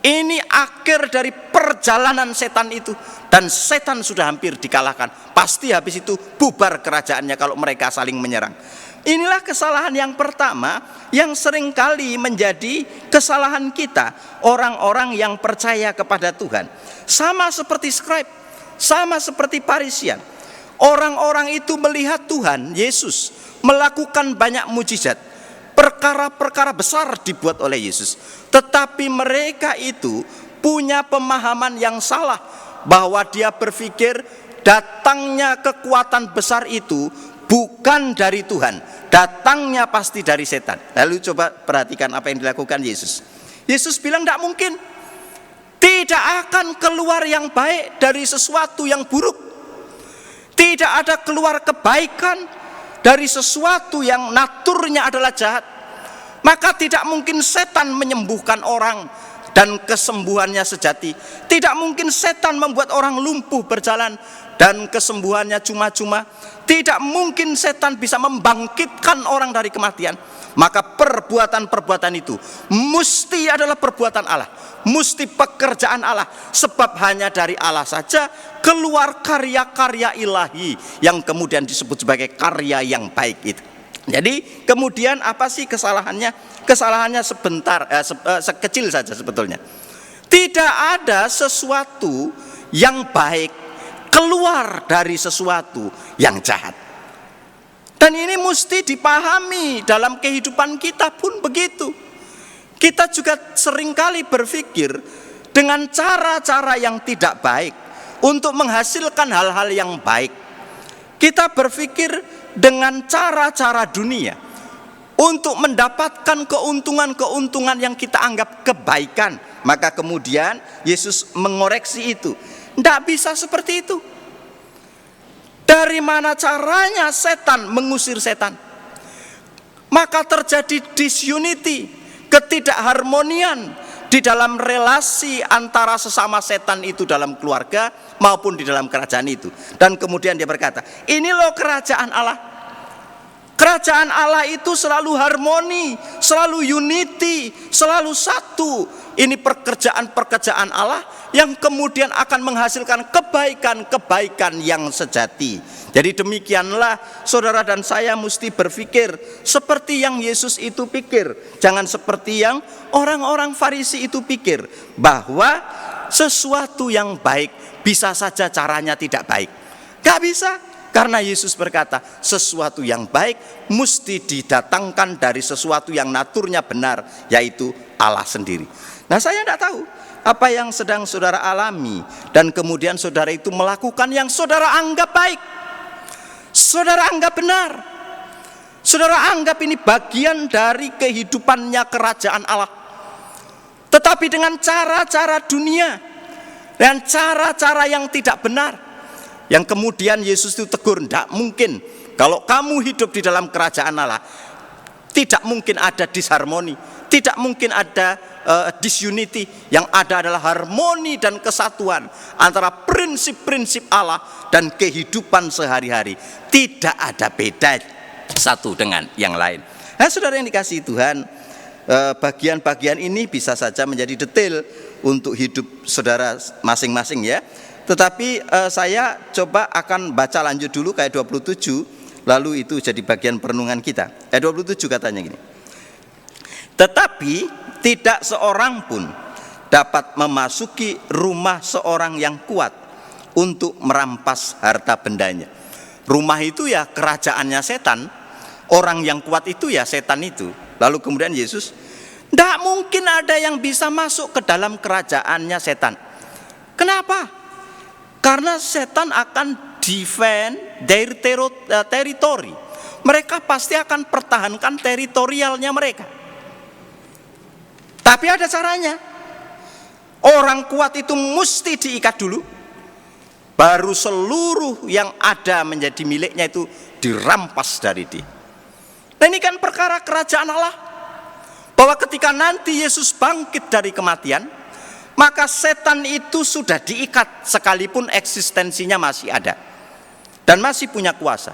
Ini akhir dari perjalanan setan itu. Dan setan sudah hampir dikalahkan. Pasti habis itu bubar kerajaannya kalau mereka saling menyerang. Inilah kesalahan yang pertama yang seringkali menjadi kesalahan kita, orang-orang yang percaya kepada Tuhan. Sama seperti scribe, sama seperti Farisian. Orang-orang itu melihat Tuhan Yesus melakukan banyak mujizat. Perkara-perkara besar dibuat oleh Yesus. Tetapi mereka itu punya pemahaman yang salah, bahwa dia berpikir datangnya kekuatan besar itu bukan dari Tuhan, datangnya pasti dari setan. Lalu coba perhatikan apa yang dilakukan Yesus. Yesus bilang tidak mungkin, tidak akan keluar yang baik dari sesuatu yang buruk. Tidak ada keluar kebaikan dari sesuatu yang naturnya adalah jahat. Maka tidak mungkin setan menyembuhkan orang dan kesembuhannya sejati. Tidak mungkin setan membuat orang lumpuh berjalan dan kesembuhannya cuma-cuma. Tidak mungkin setan bisa membangkitkan orang dari kematian. Maka perbuatan-perbuatan itu mesti adalah perbuatan Allah, mesti pekerjaan Allah. Sebab hanya dari Allah saja keluar karya-karya ilahi yang kemudian disebut sebagai karya yang baik itu. Jadi kemudian apa sih kesalahannya? Kesalahannya sebentar, sekecil saja sebetulnya. Tidak ada sesuatu yang baik keluar dari sesuatu yang jahat. Dan ini mesti dipahami dalam kehidupan kita pun begitu. Kita juga seringkali berpikir dengan cara-cara yang tidak baik untuk menghasilkan hal-hal yang baik. Kita berpikir dengan cara-cara dunia untuk mendapatkan keuntungan-keuntungan yang kita anggap kebaikan. Maka kemudian Yesus mengoreksi itu. Tidak bisa seperti itu. Dari mana caranya setan mengusir setan? Maka terjadi disunity, ketidakharmonian di dalam relasi antara sesama setan itu dalam keluarga maupun di dalam kerajaan itu. Dan kemudian dia berkata, ini loh kerajaan Allah. Kerajaan Allah itu selalu harmoni, selalu unity, selalu satu. Ini pekerjaan-pekerjaan Allah yang kemudian akan menghasilkan kebaikan-kebaikan yang sejati. Jadi demikianlah saudara dan saya mesti berpikir seperti yang Yesus itu pikir. Jangan seperti yang orang-orang Farisi itu pikir, bahwa sesuatu yang baik bisa saja caranya tidak baik. Gak bisa. Karena Yesus berkata, sesuatu yang baik mesti didatangkan dari sesuatu yang naturnya benar, yaitu Allah sendiri. Nah, saya tidak tahu apa yang sedang saudara alami, dan kemudian saudara itu melakukan yang saudara anggap baik, saudara anggap benar, saudara anggap ini bagian dari kehidupannya kerajaan Allah. Tetapi dengan cara-cara dunia dan cara-cara yang tidak benar, yang kemudian Yesus itu tegur, tidak mungkin. Kalau kamu hidup di dalam kerajaan Allah, tidak mungkin ada disharmoni, tidak mungkin ada disunity. Yang ada adalah harmoni dan kesatuan antara prinsip-prinsip Allah dan kehidupan sehari-hari. Tidak ada beda satu dengan yang lain. Nah, saudara yang dikasihi Tuhan, bagian-bagian ini bisa saja menjadi detail untuk hidup saudara masing-masing ya. Tetapi saya coba akan baca lanjut dulu kayak 27, lalu itu jadi bagian perenungan kita. Ayat 27 katanya gini. Tetapi tidak seorang pun dapat memasuki rumah seorang yang kuat untuk merampas harta bendanya. Rumah itu ya kerajaannya setan, orang yang kuat itu ya setan itu. Lalu kemudian Yesus, tidak mungkin ada yang bisa masuk ke dalam kerajaannya setan. Kenapa? Karena setan akan defend their territory. Mereka pasti akan pertahankan teritorialnya mereka. Tapi ada caranya. Orang kuat itu mesti diikat dulu, baru seluruh yang ada menjadi miliknya itu dirampas dari dia. Nah, ini kan perkara kerajaan Allah, bahwa ketika nanti Yesus bangkit dari kematian, maka setan itu sudah diikat sekalipun eksistensinya masih ada dan masih punya kuasa.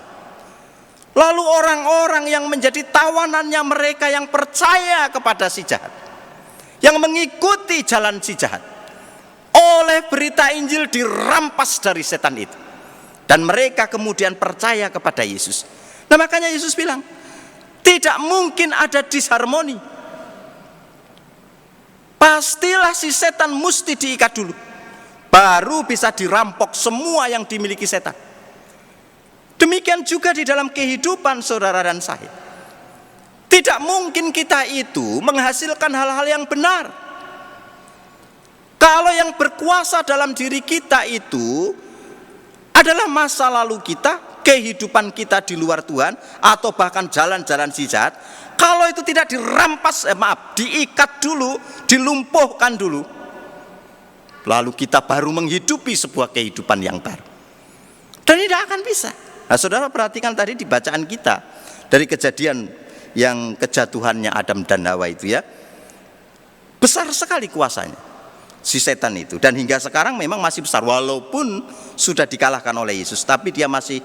Lalu orang-orang yang menjadi tawanannya, mereka yang percaya kepada si jahat, yang mengikuti jalan si jahat, oleh berita Injil dirampas dari setan itu, dan mereka kemudian percaya kepada Yesus. Nah, makanya Yesus bilang, tidak mungkin ada disharmoni. Pastilah si setan mesti diikat dulu, baru bisa dirampok semua yang dimiliki setan. Demikian juga di dalam kehidupan saudara dan saya. Tidak mungkin kita itu menghasilkan hal-hal yang benar kalau yang berkuasa dalam diri kita itu adalah masa lalu kita, kehidupan kita di luar Tuhan, atau bahkan jalan-jalan si jahat. Kalau itu tidak dirampas, diikat dulu, dilumpuhkan dulu, lalu kita baru menghidupi sebuah kehidupan yang baru. Dan tidak akan bisa. Nah, saudara perhatikan tadi di bacaan kita dari kejadian yang kejatuhannya Adam dan Hawa itu ya, besar sekali kuasanya si setan itu, dan hingga sekarang memang masih besar, walaupun sudah dikalahkan oleh Yesus, tapi dia masih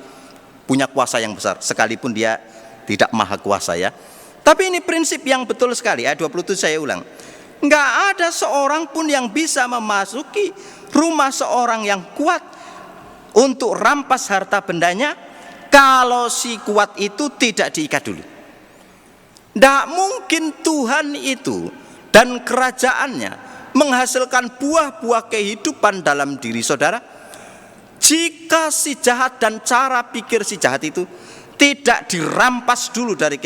punya kuasa yang besar sekalipun dia tidak maha kuasa ya. Tapi ini prinsip yang betul sekali. Ayat 27 saya ulang, nggak ada seorang pun yang bisa memasuki rumah seorang yang kuat untuk rampas harta bendanya kalau si kuat itu tidak diikat dulu. Tidak mungkin Tuhan itu dan kerajaannya menghasilkan buah-buah kehidupan dalam diri saudara jika si jahat dan cara pikir si jahat itu tidak dirampas dulu dari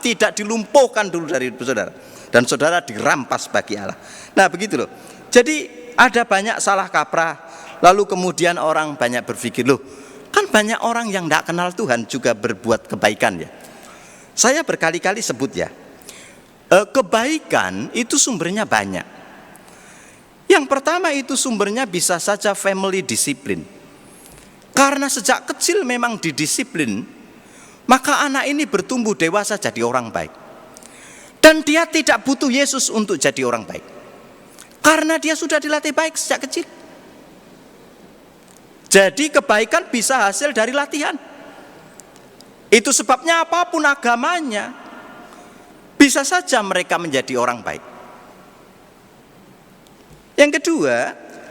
tidak dilumpuhkan dulu dari saudara, dan saudara dirampas bagi Allah. Nah, begitu loh. Jadi ada banyak salah kaprah, lalu kemudian orang banyak berpikir, loh kan banyak orang yang tidak kenal Tuhan juga berbuat kebaikan ya. Saya berkali-kali sebut ya, kebaikan itu sumbernya banyak. Yang pertama itu sumbernya bisa saja family disiplin. Karena sejak kecil memang didisiplin, maka anak ini bertumbuh dewasa jadi orang baik. Dan dia tidak butuh Yesus untuk jadi orang baik, karena dia sudah dilatih baik sejak kecil. Jadi kebaikan bisa hasil dari latihan. Itu sebabnya apapun agamanya, bisa saja mereka menjadi orang baik. Yang kedua,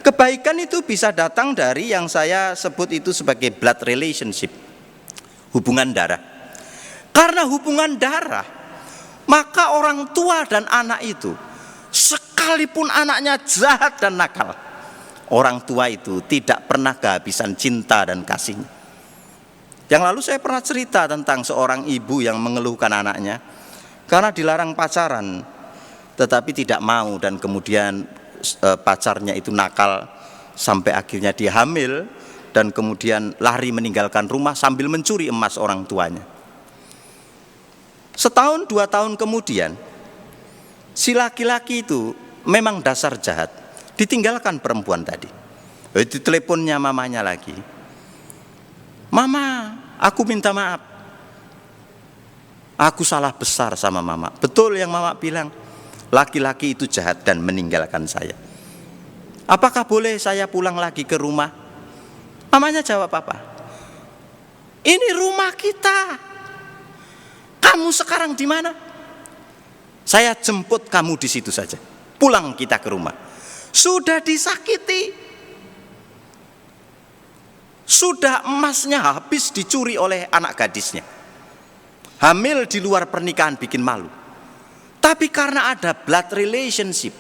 kebaikan itu bisa datang dari yang saya sebut itu sebagai blood relationship, hubungan darah. Karena hubungan darah, maka orang tua dan anak itu, sekalipun anaknya jahat dan nakal, orang tua itu tidak pernah kehabisan cinta dan kasihnya. Yang lalu saya pernah cerita tentang seorang ibu yang mengeluhkan anaknya karena dilarang pacaran, tetapi tidak mau, dan kemudian pacarnya itu nakal sampai akhirnya dia hamil, dan kemudian lari meninggalkan rumah sambil mencuri emas orang tuanya. Setahun 2 tahun kemudian si laki-laki itu memang dasar jahat, ditinggalkan perempuan tadi. Di teleponnya mamanya lagi, "Mama, aku minta maaf, aku salah besar sama mama. Betul yang mama bilang, laki-laki itu jahat dan meninggalkan saya. Apakah boleh saya pulang lagi ke rumah?" Mamanya jawab apa? "Ini rumah kita. Kamu sekarang di mana? Saya jemput kamu di situ saja. Pulang kita ke rumah." Sudah disakiti, sudah emasnya habis dicuri oleh anak gadisnya, hamil di luar pernikahan, bikin malu. Tapi karena ada blood relationship,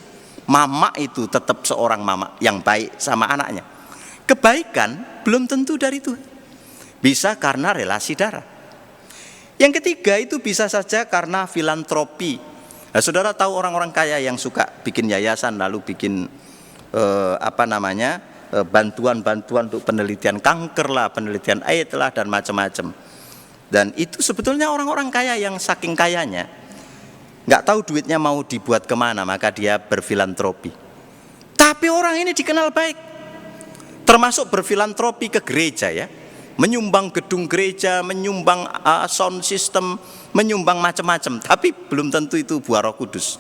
mama itu tetap seorang mama yang baik sama anaknya. Kebaikan belum tentu dari Tuhan, bisa karena relasi darah. Yang ketiga itu bisa saja karena filantropi. Nah, saudara tahu orang-orang kaya yang suka bikin yayasan, lalu bikin bantuan-bantuan untuk penelitian kanker lah, penelitian AIDS lah, dan macam-macam. Dan itu sebetulnya orang-orang kaya yang saking kayanya nggak tahu duitnya mau dibuat kemana, maka dia berfilantropi. Tapi orang ini dikenal baik, termasuk berfilantropi ke gereja ya, menyumbang gedung gereja, menyumbang sound system, menyumbang macam-macam, tapi belum tentu itu buah Roh Kudus.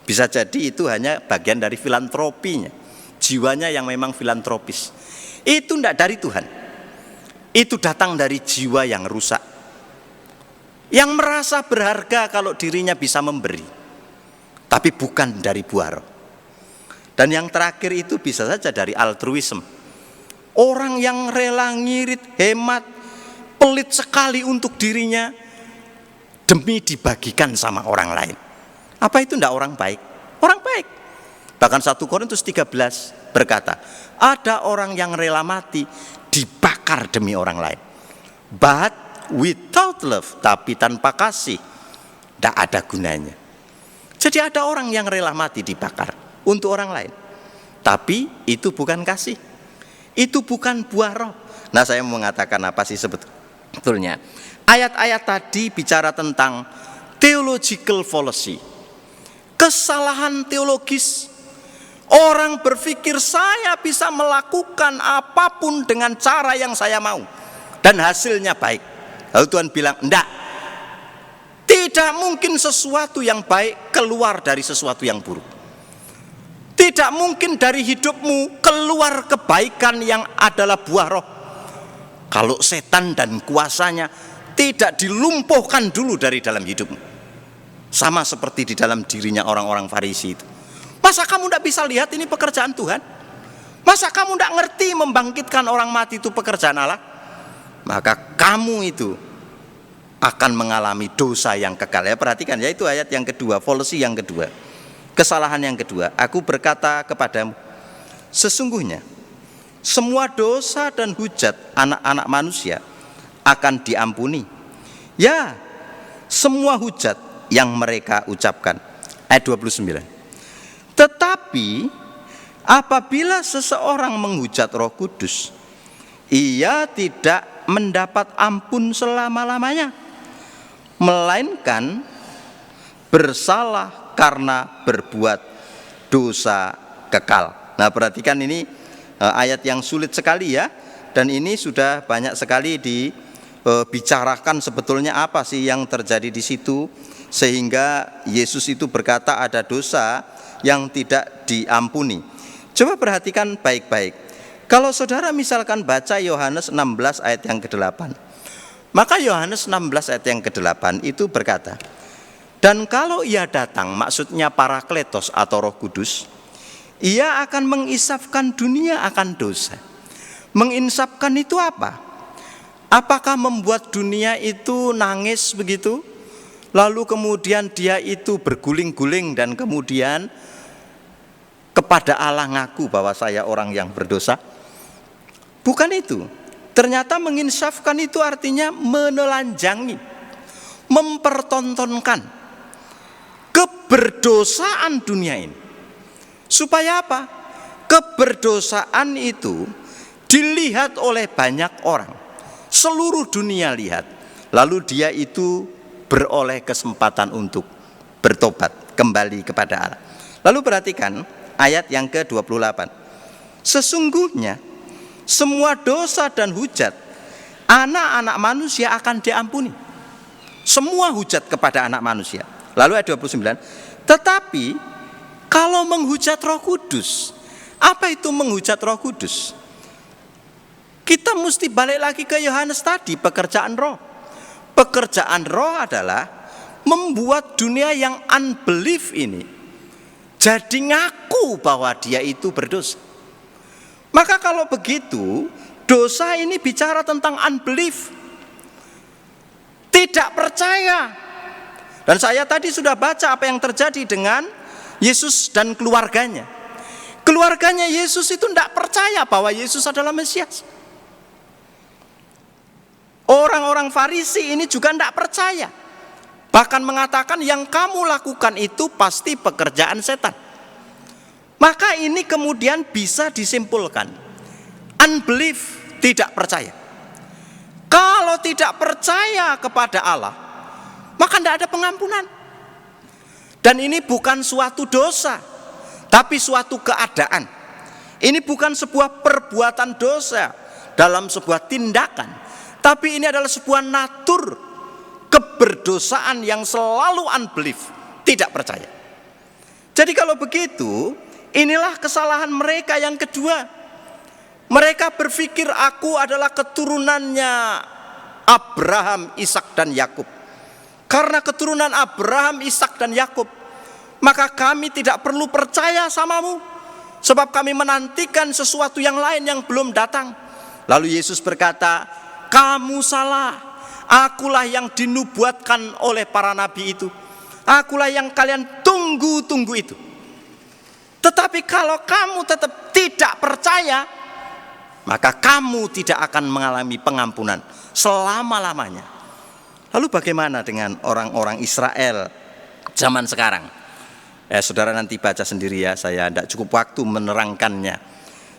Bisa jadi itu hanya bagian dari filantropinya, jiwanya yang memang filantropis. Itu tidak dari Tuhan, itu datang dari jiwa yang rusak, yang merasa berharga kalau dirinya bisa memberi, tapi bukan dari buah Roh. Dan yang terakhir itu bisa saja dari altruisme, orang yang rela ngirit, hemat, pelit sekali untuk dirinya demi dibagikan sama orang lain. Apa itu tidak orang baik? Orang baik. Bahkan 1 Korintus 13 berkata, ada orang yang rela mati dibakar demi orang lain. But without love, tapi tanpa kasih, tidak ada gunanya. Jadi ada orang yang rela mati dibakar untuk orang lain, tapi itu bukan kasih, itu bukan buah Roh. Nah, saya mau mengatakan apa sih sebetulnya? Ayat-ayat tadi bicara tentang theological fallacy, kesalahan teologis. Orang berpikir saya bisa melakukan apapun dengan cara yang saya mau dan hasilnya baik. Lalu Tuhan bilang, enggak, tidak mungkin sesuatu yang baik keluar dari sesuatu yang buruk. Tidak mungkin dari hidupmu keluar kebaikan yang adalah buah Roh kalau setan dan kuasanya tidak dilumpuhkan dulu dari dalam hidupmu. Sama seperti di dalam dirinya orang-orang Farisi itu. Masa kamu tidak bisa lihat ini pekerjaan Tuhan? Masa kamu tidak ngerti membangkitkan orang mati itu pekerjaan Allah? Maka kamu itu akan mengalami dosa yang kekal. Ya, perhatikan ya, itu ayat yang kedua, fallacy yang kedua, kesalahan yang kedua. Aku berkata kepadamu, sesungguhnya semua dosa dan hujat anak-anak manusia akan diampuni. Ya, semua hujat yang mereka ucapkan. Ayat 29. Tetapi apabila seseorang menghujat Roh Kudus, ia tidak mendapat ampun selama-lamanya, melainkan bersalah karena berbuat dosa kekal. Nah, perhatikan ini ayat yang sulit sekali ya, dan ini sudah banyak sekali dibicarakan sebetulnya apa sih yang terjadi di situ sehingga Yesus itu berkata ada dosa yang tidak diampuni. Coba perhatikan baik-baik. Kalau saudara misalkan baca Yohanes 16 ayat yang ke-8, maka Yohanes 16 ayat yang ke-8 itu berkata, dan kalau ia datang, maksudnya Parakletos atau Roh Kudus, ia akan mengisapkan dunia akan dosa. Menginsapkan itu apa? Apakah membuat dunia itu nangis begitu? Lalu kemudian dia itu berguling-guling dan kemudian kepada Allah ngaku bahwa saya orang yang berdosa? Bukan itu. Ternyata menginsafkan itu artinya menelanjangi, mempertontonkan keberdosaan dunia ini. Supaya apa? Keberdosaan itu dilihat oleh banyak orang, seluruh dunia lihat, lalu dia itu beroleh kesempatan untuk bertobat kembali kepada Allah. Lalu perhatikan ayat yang ke-28. Sesungguhnya semua dosa dan hujat anak-anak manusia akan diampuni. Semua hujat kepada anak manusia. Lalu ayat 29. Tetapi kalau menghujat Roh Kudus, apa itu menghujat Roh Kudus? Kita mesti balik lagi ke Yohanes tadi, pekerjaan Roh. Pekerjaan Roh adalah membuat dunia yang unbelief ini jadi ngaku bahwa dia itu berdosa. Maka kalau begitu, dosa ini bicara tentang unbelief, tidak percaya. Dan saya tadi sudah baca apa yang terjadi dengan Yesus dan keluarganya. Keluarganya Yesus itu tidak percaya bahwa Yesus adalah Mesias. Orang-orang Farisi ini juga tidak percaya, bahkan mengatakan yang kamu lakukan itu pasti pekerjaan setan. Maka ini kemudian bisa disimpulkan, unbelief, tidak percaya. Kalau tidak percaya kepada Allah, maka tidak ada pengampunan. Dan ini bukan suatu dosa, tapi suatu keadaan. Ini bukan sebuah perbuatan dosa dalam sebuah tindakan, tapi ini adalah sebuah natur keberdosaan yang selalu unbelief, tidak percaya. Jadi kalau begitu, inilah kesalahan mereka yang kedua. Mereka berpikir aku adalah keturunannya Abraham, Ishak dan Yakub. Karena keturunan Abraham, Ishak dan Yakub, maka kami tidak perlu percaya samamu, sebab kami menantikan sesuatu yang lain yang belum datang. Lalu Yesus berkata, kamu salah, akulah yang dinubuatkan oleh para nabi itu, akulah yang kalian tunggu-tunggu itu. Tetapi kalau kamu tetap tidak percaya, maka kamu tidak akan mengalami pengampunan selama-lamanya. Lalu bagaimana dengan orang-orang Israel zaman sekarang? Saudara nanti baca sendiri ya, saya tidak cukup waktu menerangkannya.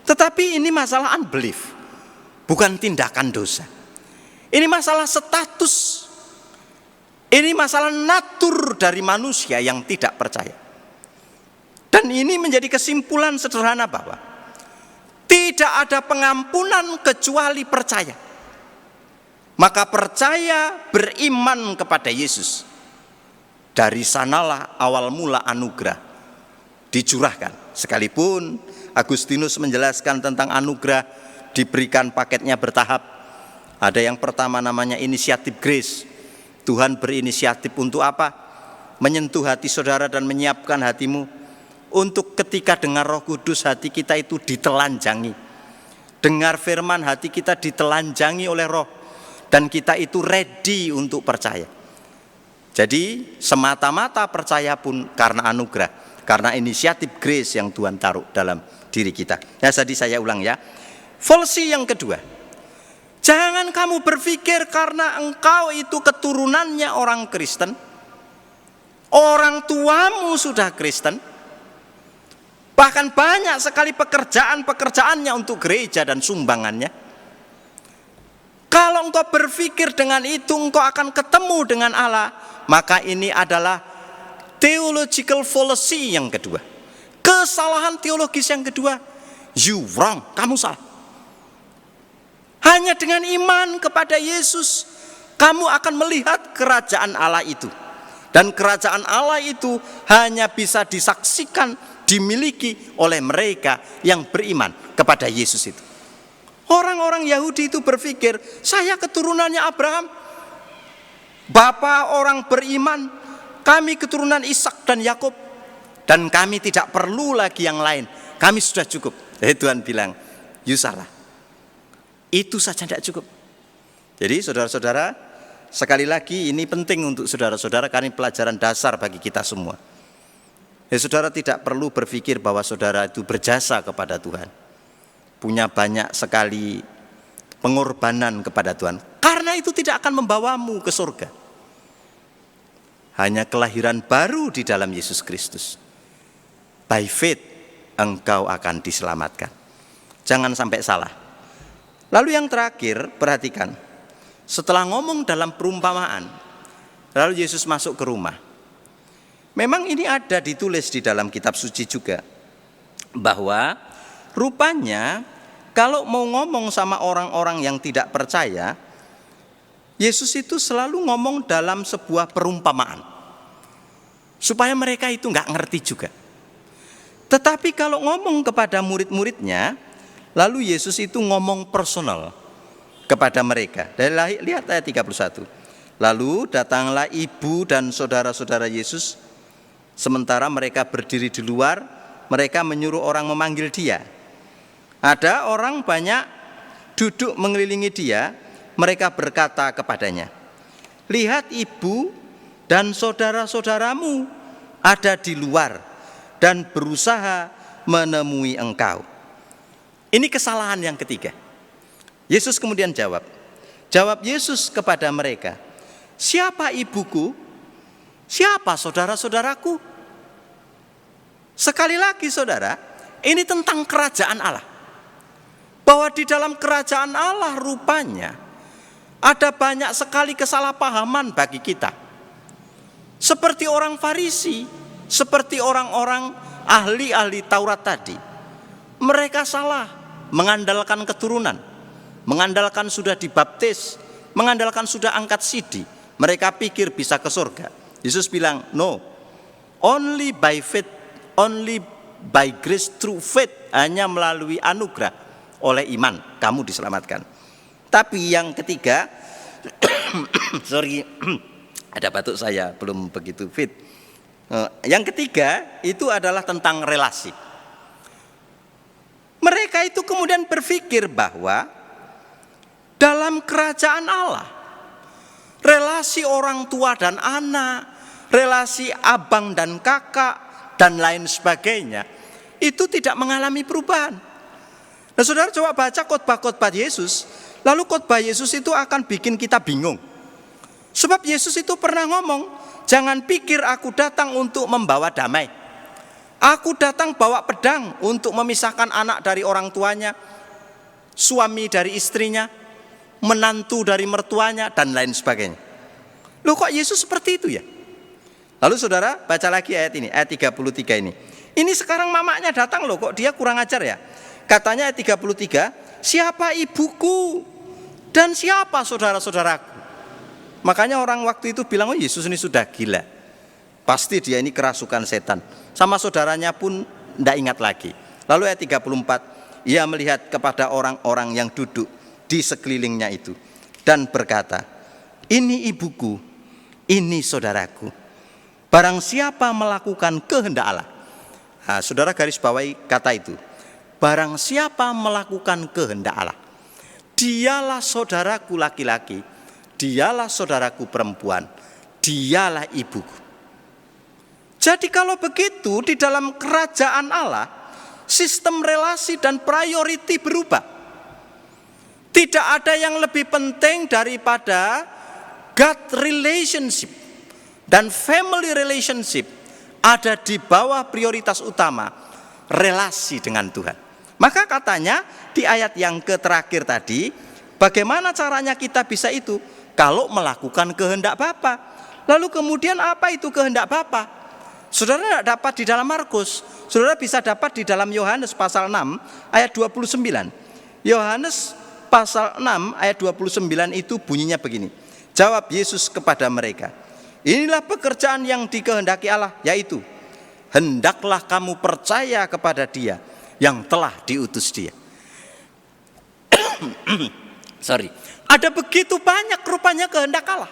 Tetapi ini masalah unbelief, bukan tindakan dosa. Ini masalah status. Ini masalah natur dari manusia yang tidak percaya. Dan ini menjadi kesimpulan sederhana bahwa tidak ada pengampunan kecuali percaya. Maka percaya, beriman kepada Yesus. Dari sanalah awal mula anugerah dicurahkan. Sekalipun Agustinus menjelaskan tentang anugerah diberikan paketnya bertahap. Ada yang pertama namanya inisiatif grace. Tuhan berinisiatif untuk apa? Menyentuh hati saudara dan menyiapkan hatimu untuk ketika dengar Roh Kudus hati kita itu ditelanjangi. Dengar firman hati kita ditelanjangi oleh Roh dan kita itu ready untuk percaya. Jadi semata-mata percaya pun karena anugerah, karena inisiatif grace yang Tuhan taruh dalam diri kita. Ya, tadi saya ulang ya. Falsi yang kedua, jangan kamu berpikir karena engkau itu keturunannya orang Kristen, orang tuamu sudah Kristen, bahkan banyak sekali pekerjaannya untuk gereja dan sumbangannya. Kalau engkau berpikir dengan itu engkau akan ketemu dengan Allah, maka ini adalah theological fallacy yang kedua. Kesalahan teologis yang kedua. You wrong, kamu salah. Hanya dengan iman kepada Yesus kamu akan melihat kerajaan Allah itu. Dan kerajaan Allah itu hanya bisa disaksikan, dimiliki oleh mereka yang beriman kepada Yesus itu. Orang-orang Yahudi itu berpikir, saya keturunannya Abraham, Bapa orang beriman, kami keturunan Ishak dan Yakub, dan kami tidak perlu lagi yang lain, kami sudah cukup. Tuhan bilang, you salah, itu saja tidak cukup. Jadi saudara-saudara, sekali lagi ini penting untuk saudara-saudara karena ini pelajaran dasar bagi kita semua. Saudara tidak perlu berpikir bahwa saudara itu berjasa kepada Tuhan, punya banyak sekali pengorbanan kepada Tuhan, karena itu tidak akan membawamu ke surga. Hanya kelahiran baru di dalam Yesus Kristus. By faith engkau akan diselamatkan. Jangan sampai salah. Lalu yang terakhir, perhatikan. Setelah ngomong dalam perumpamaan, lalu Yesus masuk ke rumah. Memang ini ada ditulis di dalam kitab suci juga, bahwa rupanya kalau mau ngomong sama orang-orang yang tidak percaya, Yesus itu selalu ngomong dalam sebuah perumpamaan, supaya mereka itu nggak ngerti juga. Tetapi kalau ngomong kepada murid-muridnya, lalu Yesus itu ngomong personal kepada mereka. Dari lihat ayat 31. Lalu datanglah ibu dan saudara-saudara Yesus, sementara mereka berdiri di luar, mereka menyuruh orang memanggil dia. Ada orang banyak duduk mengelilingi dia, mereka berkata kepadanya, lihat ibu dan saudara-saudaramu ada di luar dan berusaha menemui engkau. Ini kesalahan yang ketiga. Yesus kemudian jawab Yesus kepada mereka, siapa ibuku? Siapa saudara-saudaraku? Sekali lagi saudara, ini tentang kerajaan Allah. Bahwa di dalam kerajaan Allah rupanya ada banyak sekali kesalahpahaman bagi kita. Seperti orang Farisi, seperti orang-orang ahli-ahli Taurat tadi. mereka salah mengandalkan keturunan, mengandalkan sudah dibaptis, mengandalkan sudah angkat sidi. Mereka pikir bisa ke surga. Yesus bilang, no, only by faith, only by grace through faith, hanya melalui anugerah oleh iman kamu diselamatkan. Tapi yang ketiga, sorry, ada batuk saya, belum begitu fit. Yang ketiga itu adalah tentang relasi. Mereka itu kemudian berpikir bahwa dalam kerajaan Allah, relasi orang tua dan anak, relasi abang dan kakak, dan lain sebagainya, itu tidak mengalami perubahan. Nah, saudara coba baca khotbah-khotbah Yesus, lalu khotbah Yesus itu akan bikin kita bingung. Sebab Yesus itu pernah ngomong, jangan pikir aku datang untuk membawa damai. Aku datang bawa pedang untuk memisahkan anak dari orang tuanya, suami dari istrinya, menantu dari mertuanya, dan lain sebagainya. Loh, kok Yesus seperti itu ya? Lalu saudara baca lagi ayat ini, ayat 33 ini. Ini sekarang mamanya datang loh, kok dia kurang ajar ya? Katanya ayat 33, siapa ibuku dan siapa saudara-saudaraku? Makanya orang waktu itu bilang, oh Yesus ini sudah gila. Pasti dia ini kerasukan setan. Sama saudaranya pun tidak ingat lagi. Lalu ayat 34, ia melihat kepada orang-orang yang duduk di sekelilingnya itu dan berkata, ini ibuku, ini saudaraku. Barang siapa melakukan kehendak Allah. Nah, saudara garis bawahi kata itu. Barang siapa melakukan kehendak Allah, dialah saudaraku laki-laki, dialah saudaraku perempuan, dialah ibuku. Jadi kalau begitu di dalam kerajaan Allah, sistem relasi dan priority berubah. Tidak ada yang lebih penting daripada God relationship dan family relationship ada di bawah prioritas utama relasi dengan Tuhan. Maka katanya di ayat yang terakhir tadi, bagaimana caranya kita bisa itu? Kalau melakukan kehendak Bapa. Lalu kemudian apa itu kehendak Bapa? Saudara tidak dapat di dalam Markus, saudara bisa dapat di dalam Yohanes pasal 6 ayat 29. Yohanes pasal 6 ayat 29 itu bunyinya begini. Jawab Yesus kepada mereka, inilah pekerjaan yang dikehendaki Allah, yaitu hendaklah kamu percaya kepada Dia yang telah diutus Dia. Ada begitu banyak rupanya kehendak Allah.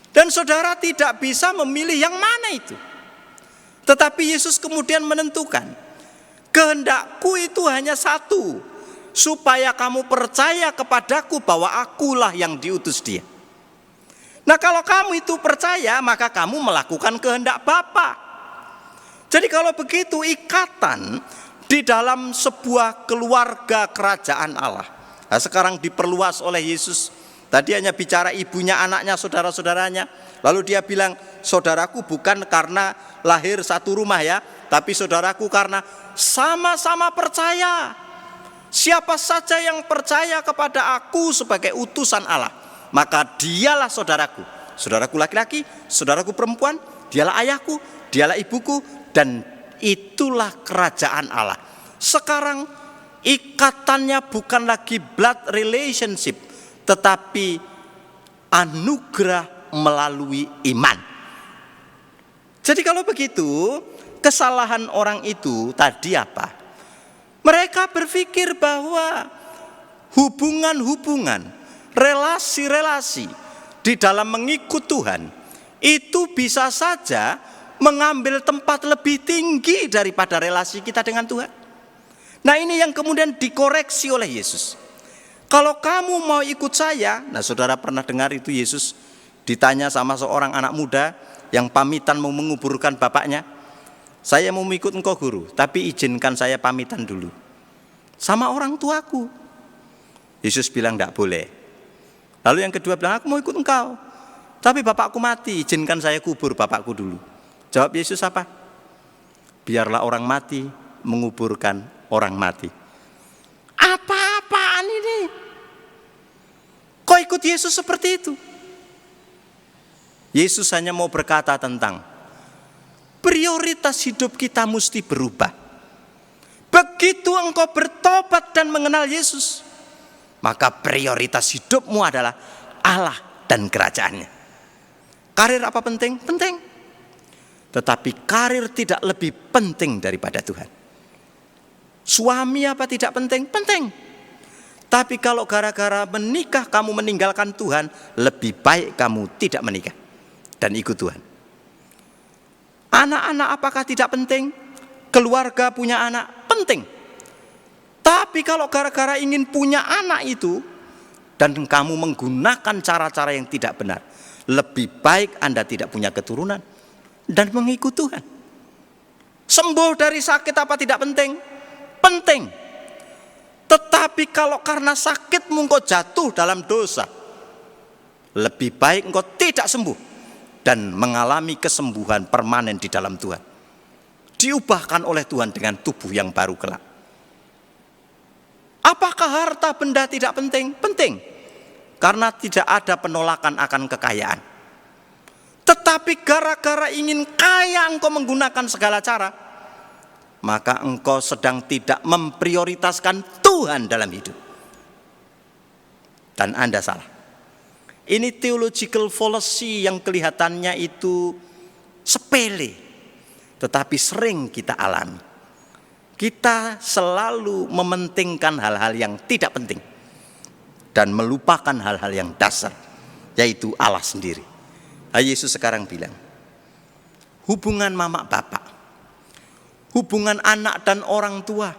Dan saudara tidak bisa memilih yang mana itu. Tetapi Yesus kemudian menentukan, kehendakku itu hanya satu, supaya kamu percaya kepadaku bahwa akulah yang diutus Dia. Nah, kalau kamu itu percaya, maka kamu melakukan kehendak Bapa. Jadi kalau begitu ikatan di dalam sebuah keluarga kerajaan Allah. Nah, sekarang diperluas oleh Yesus. Tadi hanya bicara ibunya, anaknya, saudara-saudaranya. Lalu dia bilang, saudaraku bukan karena lahir satu rumah ya, tapi saudaraku karena sama-sama percaya. Siapa saja yang percaya kepada aku sebagai utusan Allah, maka dialah saudaraku. Saudaraku laki-laki, saudaraku perempuan, dialah ayahku, dialah ibuku, dan itulah kerajaan Allah. Sekarang ikatannya bukan lagi blood relationship, tetapi anugerah melalui iman. Jadi kalau begitu, kesalahan orang itu tadi apa? Mereka berpikir bahwa hubungan-hubungan, relasi-relasi di dalam mengikut Tuhan itu bisa saja mengambil tempat lebih tinggi daripada relasi kita dengan Tuhan. Nah, ini yang kemudian dikoreksi oleh Yesus. Kalau kamu mau ikut saya, nah saudara pernah dengar itu Yesus ditanya sama seorang anak muda yang pamitan mau menguburkan bapaknya. Saya mau ikut engkau guru, tapi izinkan saya pamitan dulu sama orang tuaku. Yesus bilang tidak boleh. Lalu yang kedua bilang, aku mau ikut engkau, tapi bapakku mati, izinkan saya kubur bapakku dulu. Jawab Yesus apa? Biarlah orang mati menguburkan orang mati. Apa-apaan ini? Kok ikut Yesus seperti itu? Yesus hanya mau berkata tentang prioritas hidup kita mesti berubah. begitu engkau bertobat dan mengenal Yesus, maka prioritas hidupmu adalah Allah dan kerajaannya. Karir apa penting? Penting. Tetapi karir tidak lebih penting daripada Tuhan. Suami apa tidak penting? Penting. Tapi kalau gara-gara menikah kamu meninggalkan Tuhan, lebih baik kamu tidak menikah dan ikut Tuhan. Anak-anak apakah tidak penting? Keluarga punya anak penting. Tapi kalau gara-gara ingin punya anak itu dan kamu menggunakan cara-cara yang tidak benar, lebih baik Anda tidak punya keturunan dan mengikut Tuhan. Sembuh dari sakit apa tidak penting? Penting. Tetapi kalau karena sakitmu engkau jatuh dalam dosa, lebih baik engkau tidak sembuh dan mengalami kesembuhan permanen di dalam Tuhan. Diubahkan oleh Tuhan dengan tubuh yang baru kelak. Apakah harta benda tidak penting? Penting. Karena tidak ada penolakan akan kekayaan. Tetapi gara-gara ingin kaya engkau menggunakan segala cara, maka engkau sedang tidak memprioritaskan Tuhan dalam hidup. Dan Anda salah. Ini theological fallacy yang kelihatannya itu sepele, tetapi sering kita alami. Kita selalu mementingkan hal-hal yang tidak penting dan melupakan hal-hal yang dasar, yaitu Allah sendiri. Yesus sekarang bilang, hubungan mama bapak, hubungan anak dan orang tua,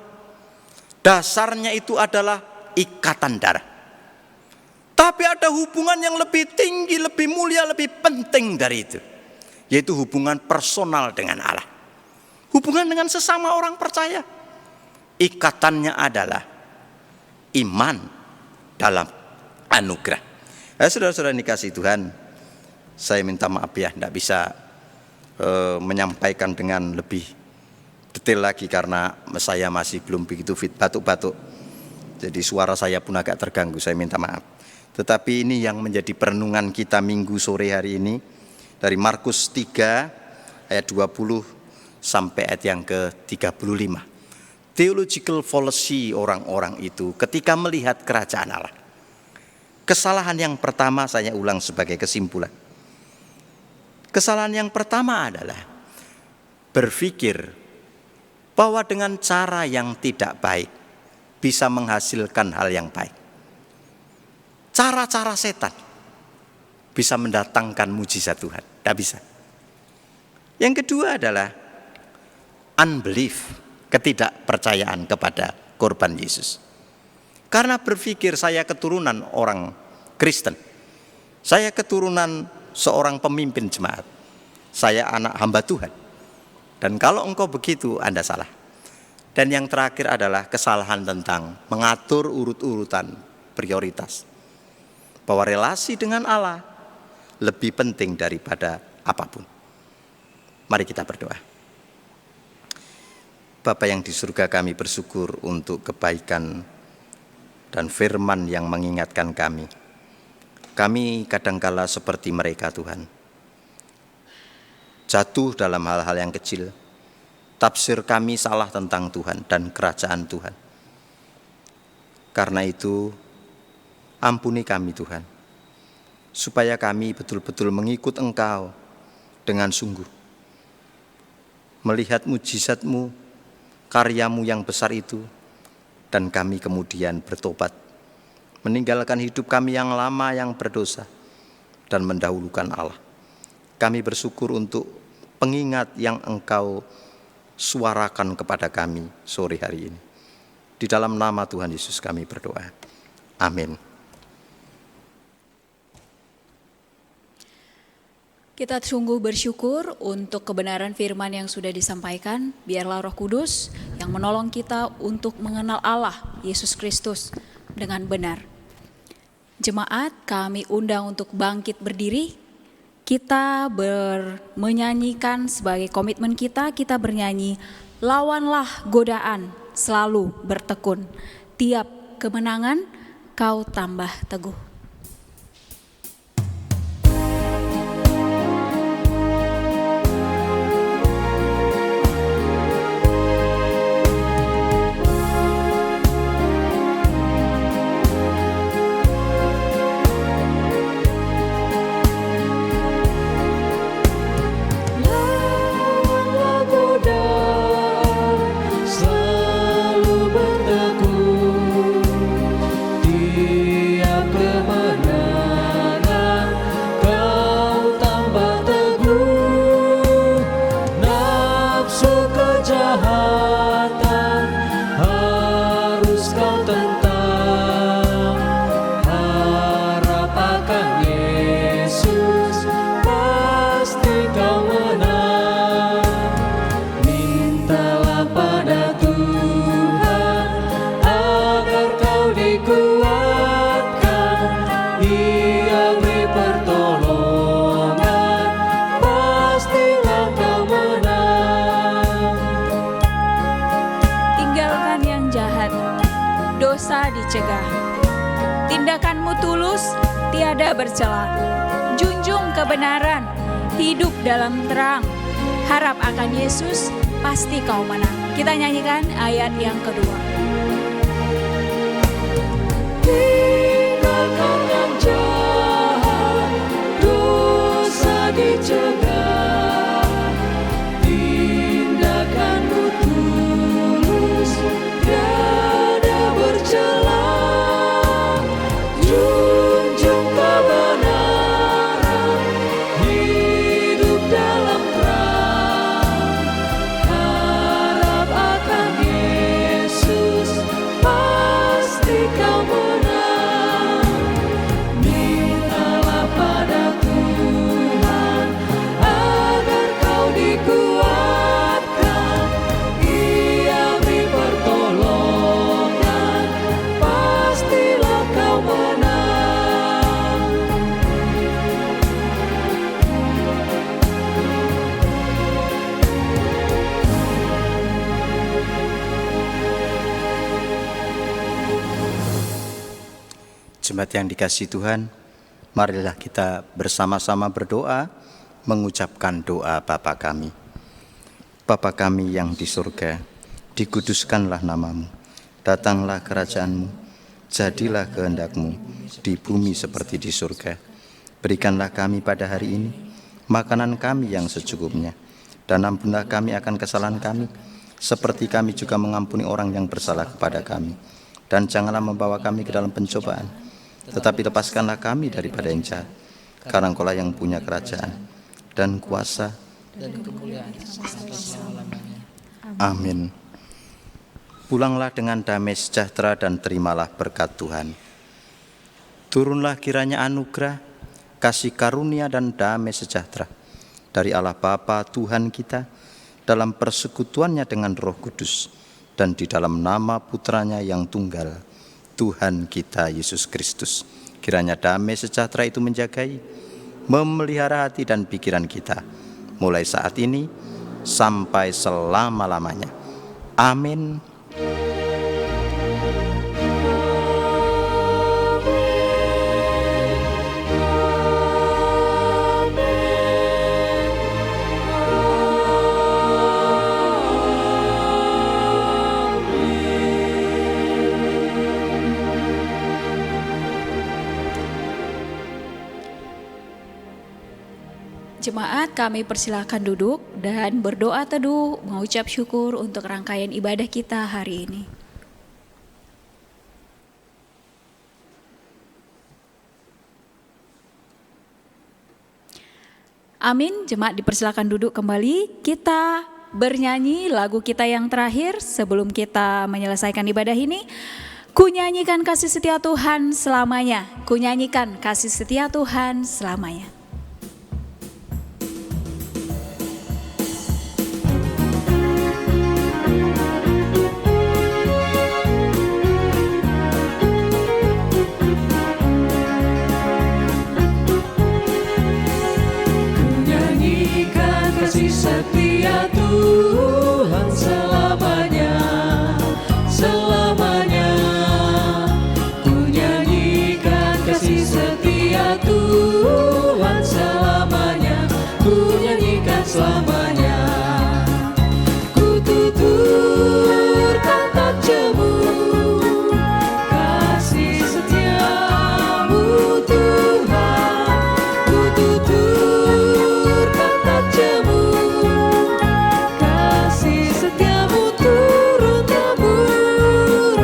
dasarnya itu adalah ikatan darah. Tapi ada hubungan yang lebih tinggi, lebih mulia, lebih penting dari itu, yaitu hubungan personal dengan Allah. Hubungan dengan sesama orang percaya. Ikatannya adalah iman dalam anugerah. Saudara-saudara dikasihi Tuhan, saya minta maaf ya, tidak bisa menyampaikan dengan lebih detail lagi karena saya masih belum begitu fit, batuk-batuk. Jadi suara saya pun agak terganggu, saya minta maaf. Tetapi ini yang menjadi perenungan kita minggu sore hari ini, dari Markus 3 ayat 20 sampai ayat yang ke-35. Theological fallacy orang-orang itu ketika melihat kerajaan Allah. Kesalahan yang pertama saya ulang sebagai kesimpulan. Kesalahan yang pertama adalah berpikir bahwa dengan cara yang tidak baik bisa menghasilkan hal yang baik. Cara-cara setan bisa mendatangkan mujizat Tuhan. Tidak bisa. Yang kedua adalah unbelief, ketidakpercayaan kepada korban Yesus. Karena berpikir saya keturunan orang Kristen, saya keturunan seorang pemimpin jemaat, saya anak hamba Tuhan. Dan kalau engkau begitu, Anda salah. Dan yang terakhir adalah kesalahan tentang mengatur urut-urutan prioritas. Bahwa relasi dengan Allah lebih penting daripada apapun. Mari kita berdoa. Bapa yang di surga, kami bersyukur untuk kebaikan dan firman yang mengingatkan kami. Kami kadangkala seperti mereka Tuhan, jatuh dalam hal-hal yang kecil. Tafsir kami salah tentang Tuhan dan kerajaan Tuhan. Karena itu ampuni kami Tuhan, supaya kami betul-betul mengikut Engkau dengan sungguh. Melihat mujizat-Mu, karyamu yang besar itu, dan kami kemudian bertobat, meninggalkan hidup kami yang lama yang berdosa, dan mendahulukan Allah. Kami bersyukur untuk pengingat yang Engkau suarakan kepada kami sore hari ini. Di dalam nama Tuhan Yesus kami berdoa. Amin. Kita sungguh bersyukur untuk kebenaran firman yang sudah disampaikan. Biarlah Roh Kudus yang menolong kita untuk mengenal Allah, Yesus Kristus, dengan benar. Jemaat, kami undang untuk bangkit berdiri. Kita menyanyikan sebagai komitmen kita bernyanyi, lawanlah godaan, selalu bertekun. Tiap kemenangan, kau tambah teguh. Yesus tiada bercela. Junjung kebenaran, hidup dalam terang. Harap akan Yesus, pasti kau menang. Kita nyanyikan ayat yang kedua. Tinggalkan yang jahat, dosa dicegah, tindakanmu tulus, tiada bercela. Junjung kebenaran, hidup dalam terang. Harap akan Yesus, pasti kau menang. Mintalah pada Tuhan agar kau dikuatkan. Ia beri pertolongan, pastilah kau menang. Jemaat yang dikasihi Tuhan, marilah kita bersama-sama berdoa, mengucapkan doa Bapa kami. Bapa kami yang di surga, dikuduskanlah namamu, datanglah kerajaanmu, jadilah kehendak-Mu di bumi seperti di surga. Berikanlah kami pada hari ini makanan kami yang secukupnya, dan ampunlah kami akan kesalahan kami, seperti kami juga mengampuni orang yang bersalah kepada kami. Dan janganlah membawa kami ke dalam pencobaan, tetapi lepaskanlah kami daripada yang jahat. Karena Engkaulah yang punya kerajaan dan kuasa Dan kemuliaan sampai selama-lamanya. Amin. Pulanglah dengan damai sejahtera dan terimalah berkat Tuhan. Turunlah kiranya anugerah, kasih karunia dan damai sejahtera dari Allah Bapa Tuhan kita dalam persekutuannya dengan Roh Kudus dan di dalam nama Putranya yang tunggal, Tuhan kita Yesus Kristus. Kiranya damai sejahtera itu menjagai, memelihara hati dan pikiran kita mulai saat ini sampai selama-lamanya. Amin. Jemaat, kami persilakan duduk dan berdoa teduh mengucap syukur untuk rangkaian ibadah kita hari ini. Amin. Jemaat dipersilakan duduk kembali. Kita bernyanyi lagu kita yang terakhir sebelum kita menyelesaikan ibadah ini. Kunyanyikan kasih setia Tuhan selamanya. Kunyanyikan kasih setia Tuhan selamanya. Kasih setia Tuhan selamanya, selamanya. Ku nyanyikan kasih setia Tuhan selamanya, ku nyanyikan selamanya. Ku tuturkan tak jemu kasih setiamu Tuhan, ku tuturkan tak jemu kasih setiamu turun-temurun.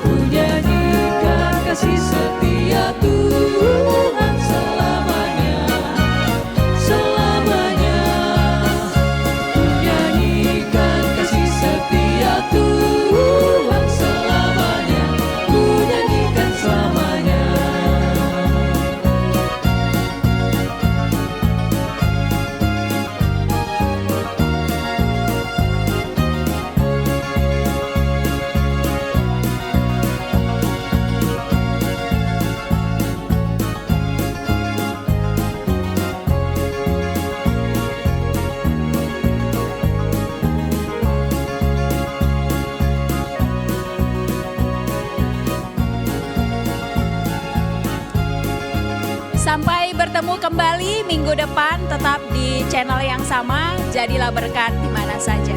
Ku nyanyikan kasih setia Tuhan selamanya, selamanya. Ku nyanyikan kasih setia Tuhan selamanya, ku nyanyikan selamanya. Sampai bertemu kembali minggu depan, tetap di channel yang sama. Jadilah berkat di mana saja.